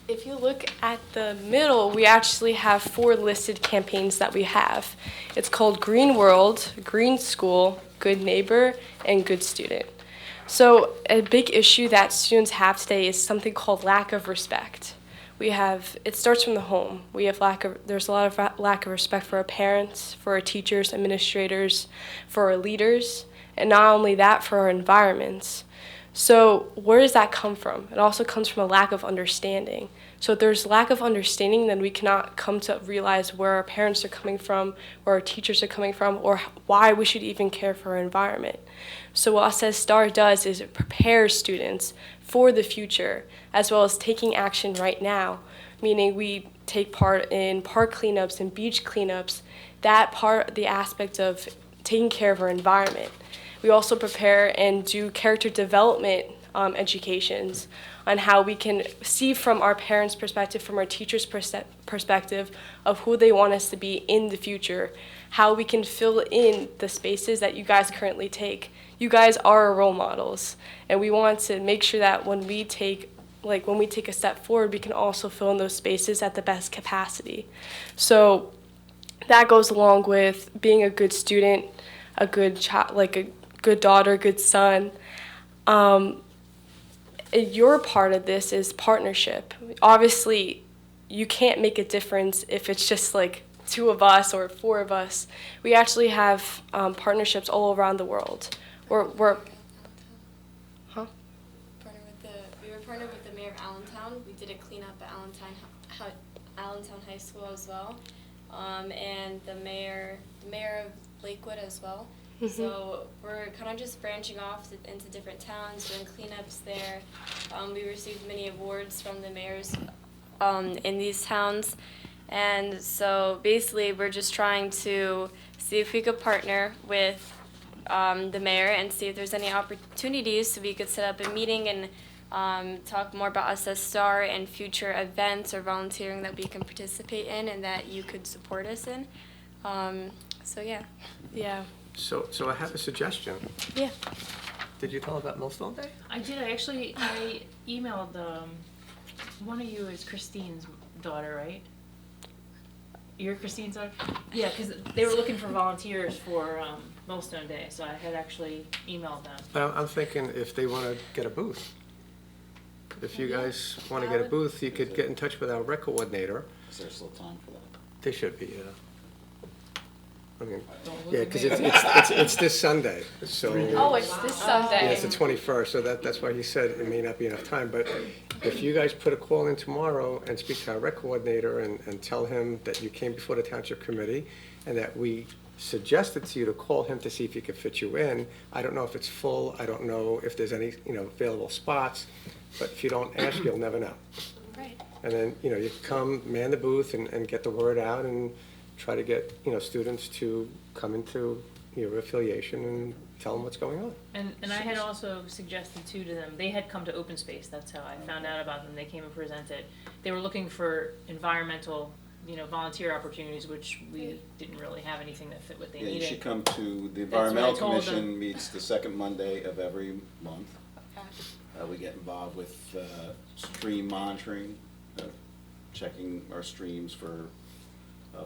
If you look at the middle, we actually have 4 listed campaigns that we have. It's called Green World, Green School, Good Neighbor, and Good Student. So a big issue that students have today is something called lack of respect. It starts from the home. There's a lot of lack of respect for our parents, for our teachers, administrators, for our leaders, and not only that, for our environments. So where does that come from? It also comes from a lack of understanding. So if there's lack of understanding, then we cannot come to realize where our parents are coming from, where our teachers are coming from, or why we should even care for our environment. So what Assess Star does is it prepares students for the future, as well as taking action right now, meaning we take part in park cleanups and beach cleanups, the aspect of taking care of our environment. We also prepare and do character development educations on how we can see from our parents' perspective, from our teachers' perspective of who they want us to be in the future, how we can fill in the spaces that you guys currently take. You guys are our role models, and we want to make sure that when we take a step forward, we can also fill in those spaces at the best capacity. So that goes along with being a good student, a good child, like a good daughter, good son. Your part of this is partnership. Obviously, you can't make a difference if it's just like 2 of us or 4 of us. We actually have partnerships all around the world. We were partnered with the mayor of Allentown. We did a cleanup at Allentown High School as well, and the mayor of Lakewood as well. Mm-hmm. So we're kind of just branching off into different towns, doing cleanups there. We received many awards from the mayors in these towns. And so basically we're just trying to see if we could partner with the mayor and see if there's any opportunities so we could set up a meeting and talk more about Assess Star and future events or volunteering that we can participate in and that you could support us in. So yeah. Yeah. So I have a suggestion. Yeah. Did you tell about Millstone Day? I did. I emailed one of you is Christine's daughter, right? You're Christine's daughter? Yeah, because they were looking for volunteers for Millstone Day, so I had actually emailed them. I'm thinking if they want to get a booth. If you guys want to get a booth, you could get in touch with our rec coordinator. Is there still time for that? They should be, yeah. I mean, yeah, because it's this Sunday, so. Oh, it's this Sunday. Yeah, it's the 21st, so that's why he said it may not be enough time, but if you guys put a call in tomorrow and speak to our rec coordinator and tell him that you came before the township committee and that we suggested to you to call him to see if he could fit you in. I don't know if it's full, I don't know if there's any, available spots, but if you don't ask, you'll never know. Right. And then, you come, man the booth and get the word out and try to get, students to come into your affiliation and tell them what's going on. And I had also suggested too to them, they had come to open space, that's how I found out about them, they came and presented. They were looking for environmental, volunteer opportunities, which we didn't really have anything that fit what they Yeah, you needed. should come to, the That's what I Environmental told Commission them. meets the second Monday of every month. Okay. We get involved with stream monitoring, checking our streams for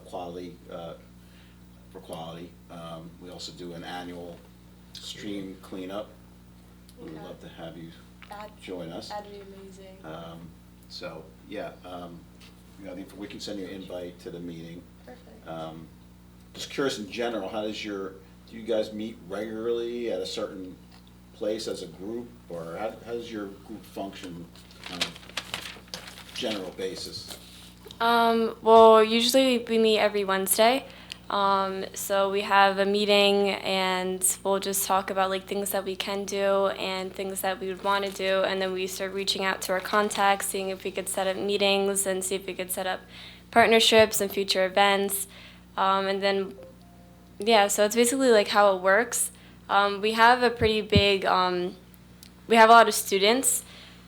quality. We also do an annual stream cleanup. We'd Okay. love to have you That, join us. that'd be amazing. So, yeah, we can send you an invite to the meeting. Perfect. Just curious in general, do you guys meet regularly at a certain place as a group, or how does your group function on a general basis? Well, usually we meet every Wednesday. So we have a meeting and we'll just talk about like things that we can do and things that we would want to do, and then we start reaching out to our contacts, seeing if we could set up meetings and see if we could set up partnerships and future events. And then, yeah, so it's basically like how it works. We have a pretty big, we have a lot of students.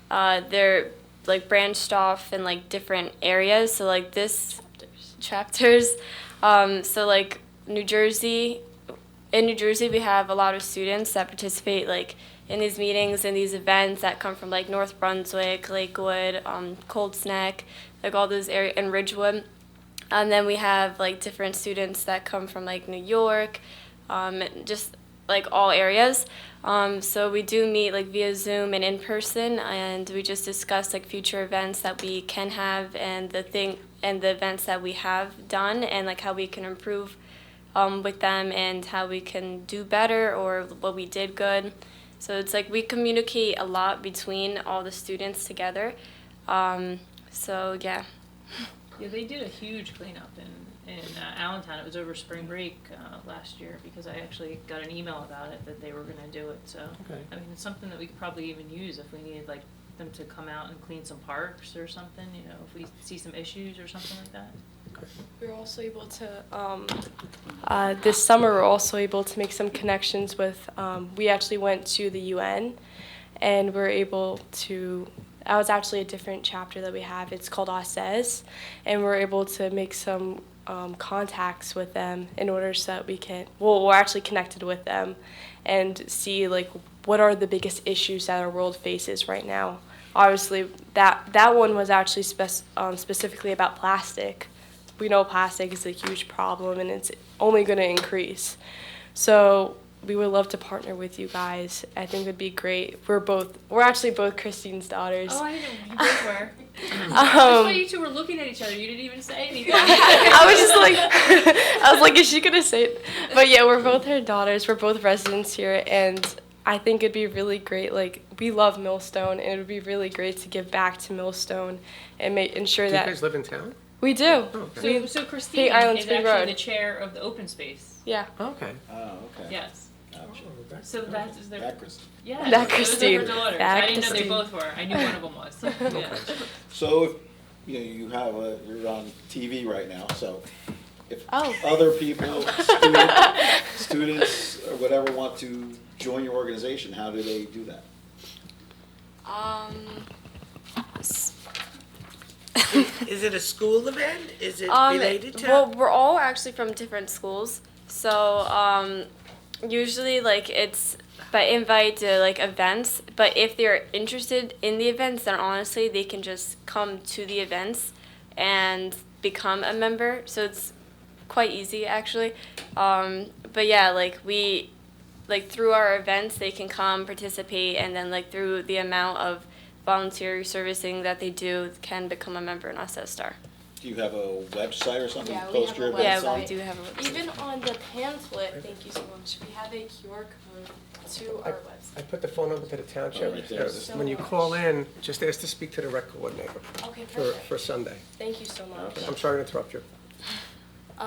They're like branched off in like different areas. So like this chapters. So like in New Jersey, we have a lot of students that participate like in these meetings and these events that come from like North Brunswick, Lakewood, Colts Neck, like all those areas, and Ridgewood. And then we have like different students that come from like New York, just like all areas. So we do meet like via Zoom and in person, and we just discuss like future events that we can have and the events that we have done and like how we can improve with them and how we can do better or what we did good. So it's like we communicate a lot between all the students together. So yeah. Yeah, they did a huge cleanup in Allentown. It was over spring break last year because I actually got an email about it that they were gonna do it, so. Okay. I mean, it's something that we could probably even use if we needed like them to come out and clean some parks or something, if we see some issues or something like that. We're also able to, this summer, we're also able to make some connections with, we actually went to the UN and we're able to, that was actually a different chapter that we have. It's called ASES, and we're able to make some contacts with them in order so that we can, well, we're actually connected with them and see like what are the biggest issues that our world faces right now. Obviously, that one was actually specifically about plastic. We know plastic is a huge problem and it's only going to increase. So we would love to partner with you guys. I think it'd be great. We're actually both Christine's daughters. Oh, I didn't know you both were. That's why you two were looking at each other. You didn't even say anything. I was just like, is she gonna say it? But yeah, we're both her daughters. We're both residents here, and I think it'd be really great. Like, we love Millstone, and it would be really great to give back to Millstone and ensure Do you that guys live in town? we do. So Christine Hey, Island is Spring actually Road. the chair of the open space. Yeah. Okay. Oh, okay. Yes. Gotcha. So that is their. That Kristen. Yeah. That those Christine. are her daughters. That I didn't know they Christine. both were. I knew one of them was. Yeah. So if, you're on TV right now, so if Oh. other people, students or whatever want to join your organization, how do they do that? Is it a school event? Is it related to? Well, we're all actually from different schools, so usually like it's by invite to like events. But if they're interested in the events, then honestly they can just come to the events and become a member. So it's quite easy actually. But yeah, through our events they can come participate, and then like through the amount of volunteer servicing that they do can become a member in ASES Star. Do you have a website or something? Yeah, we Post have your a events Yeah, on? we do have a website. Even on the pamphlet, thank you so much, we have a QR code to our website. I put the phone number to the township. Oh, right there. When you call in, just ask to speak to the rec coordinator Okay, for perfect. Sunday. Thank you so much. I'm sorry to interrupt you. Wait,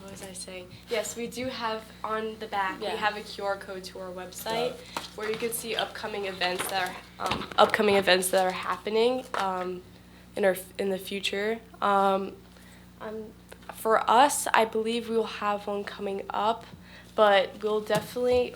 what was I saying? Yes, we do have on the back, Yeah. we have a QR code to our website where you can see upcoming events that are happening. in the future. For us, I believe we will have one coming up, but we'll definitely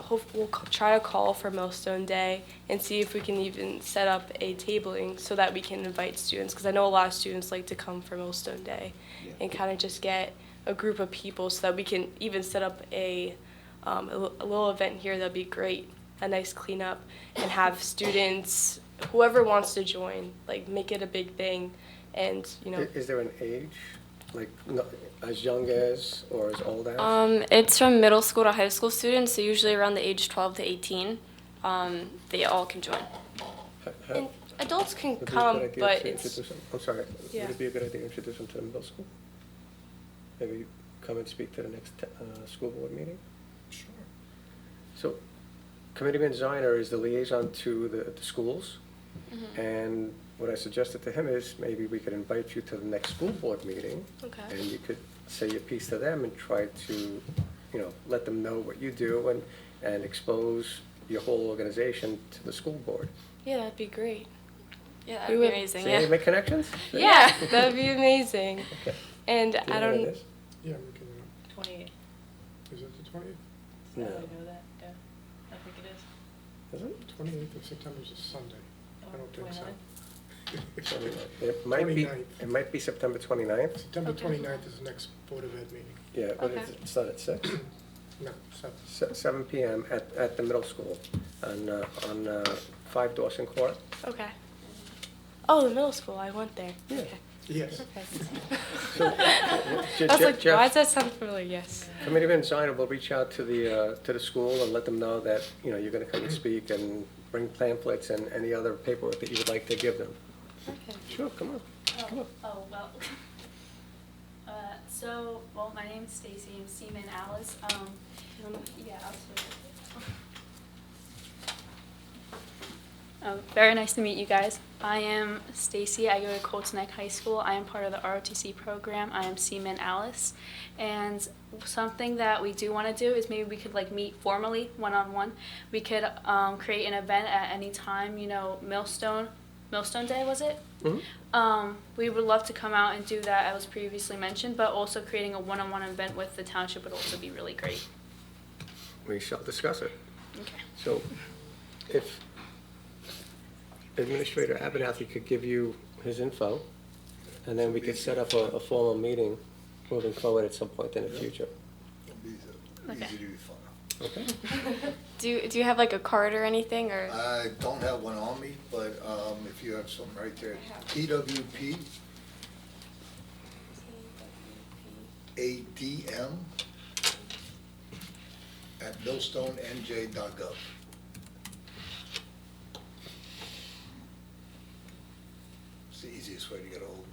try to call for Millstone Day and see if we can even set up a tabling so that we can invite students, because I know a lot of students like to come for Millstone Day and kind of just get a group of people so that we can even set up a little event here. That'd be great, a nice cleanup, and have students, whoever wants to join, like make it a big thing, and Is there an age, like as young as or as old as? It's from middle school to high school students, so usually around the age 12 to 18. They all can join. and adults can Would it be a come, good idea but to it's introduce them? I'm sorry, Yeah. would it be a good idea to introduce them to the middle school? Maybe you come and speak to the next school board meeting? Sure. So, Committeeman Ziner is the liaison to the schools, and what I suggested to him is maybe we could invite you to the next school board meeting, okay. and you could say your piece to them and try to, let them know what you do and expose your whole organization to the school board. Yeah, that'd be great. Yeah, We that'd be would- amazing. See, Yeah. you make connections? Yeah, that'd be amazing. Okay. And Do you I know what it don't. is? Yeah, we can, 28. is it the 20th? No. I know that, yeah. I think it is. Is it? 28th of September is a Sunday. I don't think so. 29th? It might be, 29th. it might be September 29th. September Okay. 29th is the next Board of Ed meeting. Yeah, but Okay. it's not at 6. No, 7. 7 PM at the middle school on 5 Dawson Court. Okay. Oh, the middle school. I went there. Yeah. Okay. Yes. Okay. So, I was like, why does that sound familiar? Yes. Committeeman Ziner will reach out to the school and let them know that, you're gonna come and speak and bring pamphlets and any other paperwork that you would like to give them. Okay. Sure, come on. Oh, well, my name's Stacy, I'm Seaman Alice, yeah, I'll switch. Very nice to meet you guys. I am Stacy, I go to Colts Neck High School, I am part of the ROTC program, I am Seaman Alice, and something that we do want to do is maybe we could meet formally, one-on-one. We could create an event at any time, Millstone Day, was it? We would love to come out and do that, as was previously mentioned, but also creating a one-on-one event with the township would also be really great. We shall discuss it. Okay. So, if Administrator Abernathy could give you his info, and then we could set up a formal meeting moving forward at some point in the future. It'll be Okay. easy to be fun. Okay? Do you have a card or anything, or? I don't have one on me, but if you have something right there, TWP ADM at millstonenj.gov. It's the easiest way to get a hold of me.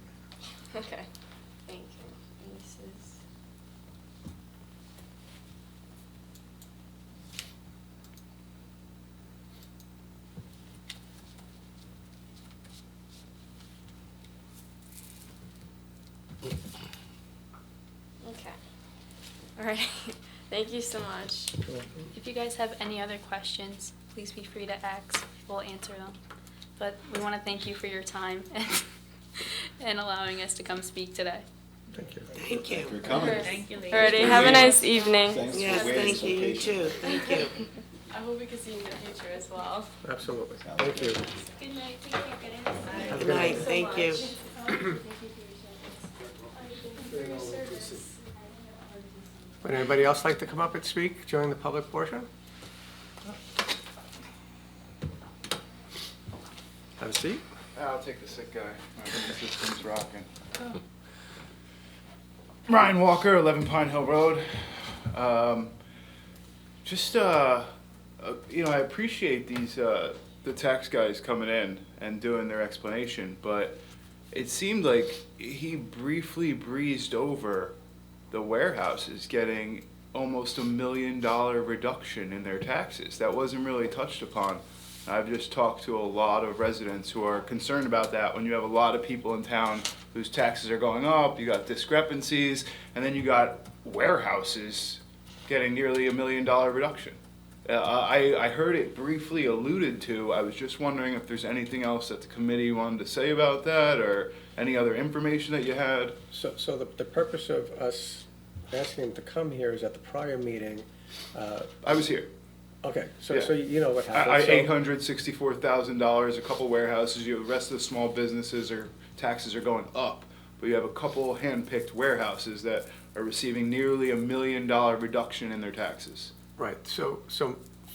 Okay. Thank you. And this is. Okay. All right. Thank you so much. If you guys have any other questions, please be free to ask, we'll answer them. But we want to thank you for your time and allowing us to come speak today. Thank you. Thank you. For coming. Thank you, ladies. Alrighty. Have a nice evening. Thanks for Yes, waiting thank so you, you patiently. too, thank you. I hope we can see you in the future as well. Absolutely. Thank you. Good night, take care, good Good night, thank you. Would anybody else like to come up and speak during the public portion? Have a seat. I'll take the sick guy. My system's rocking. Ryan Walker, 11 Pine Hill Road. I appreciate these the tax guys coming in and doing their explanation, but it seemed like he briefly breezed over the warehouses getting almost $1 million reduction in their taxes. That wasn't really touched upon. I've just talked to a lot of residents who are concerned about that when you have a lot of people in town whose taxes are going up, you got discrepancies, and then you got warehouses getting nearly $1 million reduction. I heard it briefly alluded to. I was just wondering if there's anything else that the committee wanted to say about that, or any other information that you had. So the purpose of us asking him to come here is at the prior meeting, I was here. okay, so Yeah. you know what happened. I So- $864,000, a couple warehouses. The rest of the small businesses or taxes are going up, but you have a couple hand-picked warehouses that are receiving nearly $1 million reduction in their taxes. Right, so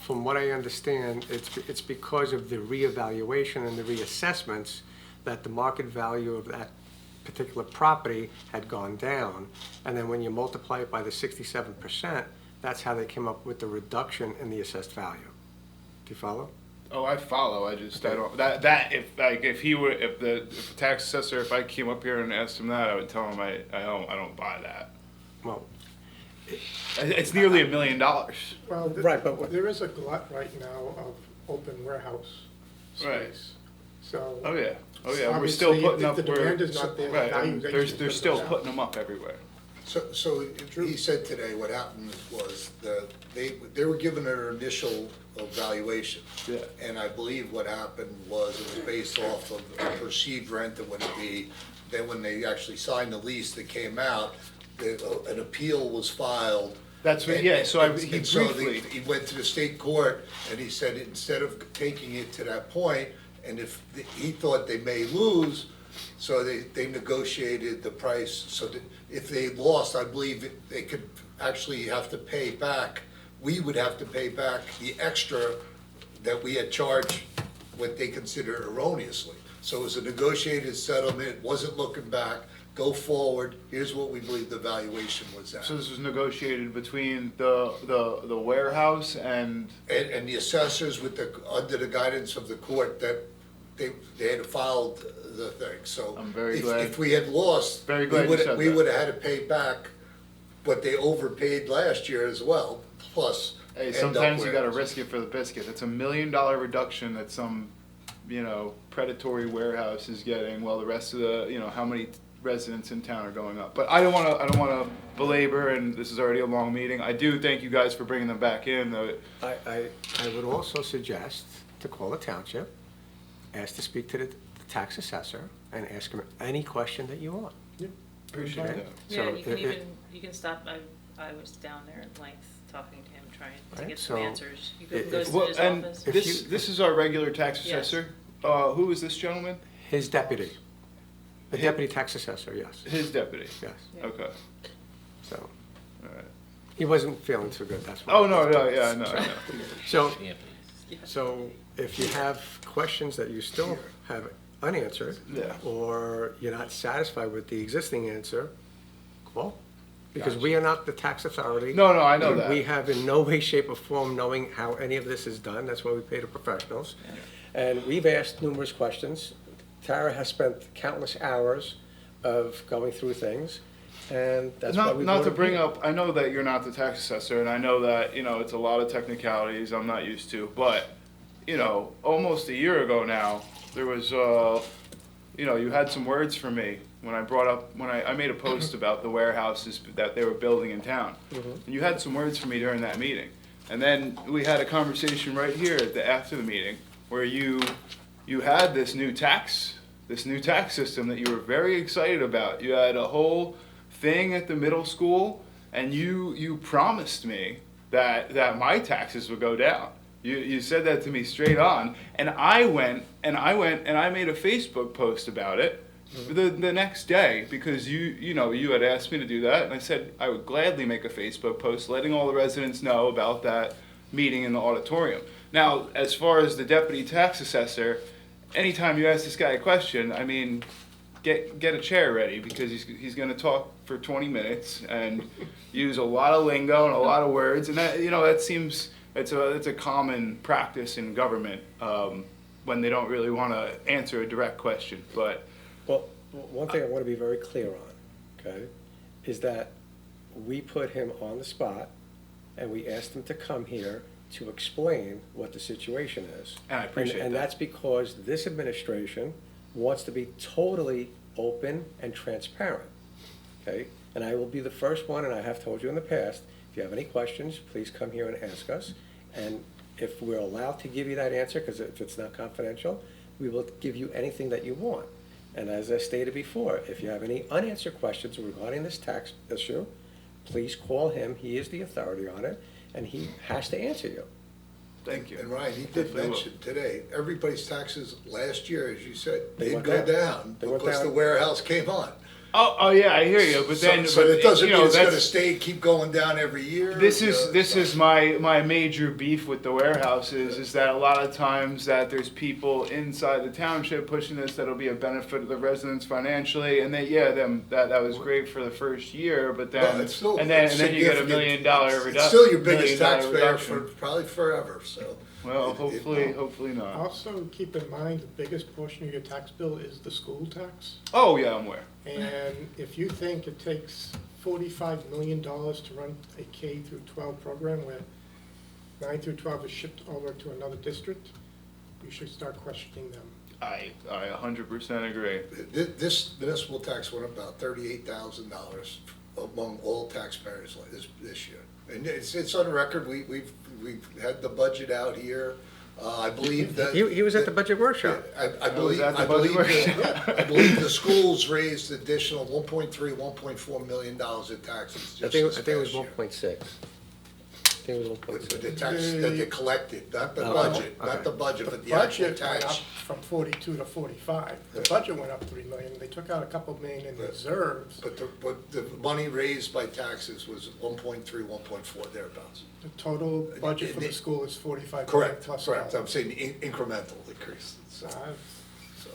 from what I understand, it's because of the reevaluation and the reassessments that the market value of that particular property had gone down. And then when you multiply it by the 67%, that's how they came up with the reduction in the assessed value. Do you follow? Oh, I follow. I just I don't if the tax assessor, if I came up here and asked him that, I would tell him I don't buy that. Well, It's nearly $1 million. Well, Right, but what- there is a glut right now of open warehouse Right. space. So. Oh yeah. We're Obviously, still if putting the up. demand is not there, the right. value And they there's just they're put still them down. putting them up everywhere. So he said today what happened was they were given their initial evaluation. Yeah. And I believe what happened was it was based off of a perceived rent that would be, then when they actually signed the lease that came out, an appeal was filed. That's what. And- Yeah. So he and so briefly. he went to the state court and he said instead of taking it to that point, and if he thought they may lose, so they negotiated the price so that if they lost, I believe they could actually have to pay back, we would have to pay back the extra that we had charged what they considered erroneously. So it was a negotiated settlement, wasn't looking back, go forward, here's what we believe the valuation was at. So this was negotiated between the warehouse and. And the assessors with under the guidance of the court that they had filed the thing, so. I'm very if- glad- If we had lost. Very glad you said We that. would have had to pay back what they overpaid last year as well, plus. Hey, end up sometimes you where- gotta risk it for the biscuit. It's $1 million reduction that some, predatory warehouse is getting, while the rest of the, how many residents in town are going up. But I don't wanna belabor, and this is already a long meeting. I do thank you guys for bringing them back in, though. I would also suggest to call the township, ask to speak to the tax assessor, and ask him any question that you want. Appreciate Okay? that. Yeah, So you can it- you can stop, I was down there at length talking to him, trying to Right, get some so answers. You if- could go Well, to his and office. this is our regular tax Yes. assessor. Who is this gentleman? His deputy, the deputy tax assessor, yes, His deputy. yes. Okay. So, All right. he wasn't feeling too good, that's why. Oh no, yeah, no, no. So, Yeah, so if you have questions that you still have unanswered, Yeah. or you're not satisfied with the existing answer, call. Because we are not the tax authority. No, I know that. We have in no way, shape, or form knowing how any of this is done. That's why we pay the professionals. And we've asked numerous questions. Tara has spent countless hours of going through things, and that's why we. Not to voted bring here. up, I know that you're not the tax assessor, and I know that, it's a lot of technicalities I'm not used to, but, almost a year ago now, there was, you had some words for me when I made a post about the warehouses that they were building in town. And you had some words for me during that meeting. And then we had a conversation right here after the meeting, where you had this new tax system that you were very excited about. You had a whole thing at the middle school, and you promised me that my taxes would go down. You said that to me straight on, and I went and I made a Facebook post about it the next day, because you had asked me to do that, and I said I would gladly make a Facebook post letting all the residents know about that meeting in the auditorium. Now, as far as the deputy tax assessor, anytime you ask this guy a question, I mean, get a chair ready, because he's going to talk for 20 minutes and use a lot of lingo and a lot of words, and that seems it's a common practice in government when they don't really want to answer a direct question. But Well, one thing I want to be very clear on, okay, is that we put him on the spot, and we asked him to come here to explain what the situation is. And I appreciate And that. that's because this administration wants to be totally open and transparent, okay? And I will be the first one, and I have told you in the past, if you have any questions, please come here and ask us. And if we're allowed to give you that answer, because if it's not confidential, we will give you anything that you want. And as I stated before, if you have any unanswered questions regarding this tax issue, please call him. He is the authority on it, and he has to answer you. Thank you. And Ryan, he did Definitely will. mention today, everybody's taxes last year, as you said, They did went go down. down They went because the down. warehouse came on. Oh yeah, I hear you, but then, So but, it doesn't you mean know, it's gonna that's- stay, keep going down every year. This you is know, this so- is my major beef with the warehouses is that a lot of times that there's people inside the township pushing this that'll be a benefit to the residents financially, and that was great for the first year, but then Well, it's still and then you get $1 significant. million reduction. It's still your biggest $1 million taxpayer for reduction. probably forever, so. Well, it- hopefully not. Also, keep in mind, the biggest portion of your tax bill is the school tax. Oh yeah, I'm aware. And if you think it takes $45 million to run a K through 12 program where 9 through 12 is shipped over to another district, you should start questioning them. I 100% agree. This municipal tax went up about $38,000 among all taxpayers this year. And it's on record, we've had the budget out here. I believe that. He was at the budget workshop. I believe, at the I believe, budget I believe the schools raised additional $1.4 million in taxes I just think this it was past year. 1.6. I think it was With 1.6. the tax that they collected, not the Oh, budget, okay. not the budget, but The the actual budget went up tax. from 42 to 45. The budget went up 3 million. They took out a couple million in reserves. But the money raised by taxes was 1.3, 1.4 thereabouts. The total budget for the school is 45 million Correct, plus. correct, I'm dollars. saying incremental increase, so. So,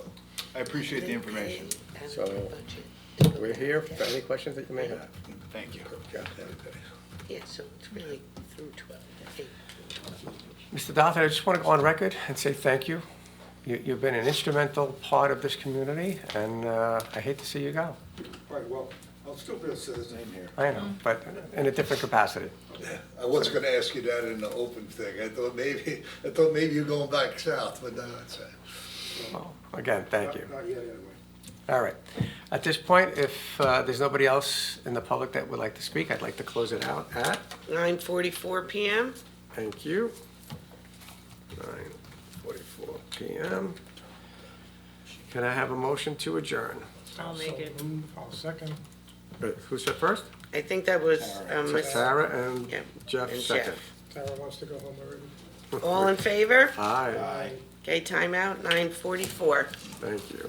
I appreciate the information. So, we're here for any questions that you may have. Thank you. Yeah, so it's really through 12, 8 through 12. Mr. Dothert, I just want to go on record and say thank you. You've been an instrumental part of this community, and I hate to see you go. Right, well, I'll still be a citizen here. I know, but in a different capacity. I wasn't gonna ask you that in the open thing, I thought maybe you're going back south, but no, that's it. Well, again, thank you. Not yet, anyway. All right. At this point, if there's nobody else in the public that would like to speak, I'd like to close it out at, 9:44 PM. thank you, 9:44 PM. Can I have a motion to adjourn? I'll make it. so move. I'll second. Who said first? I think that was, Tara and Yeah, Jeff and second. Tara wants to go home already. all in favor? Aye, Aye. Okay, timeout, 9:44. thank you.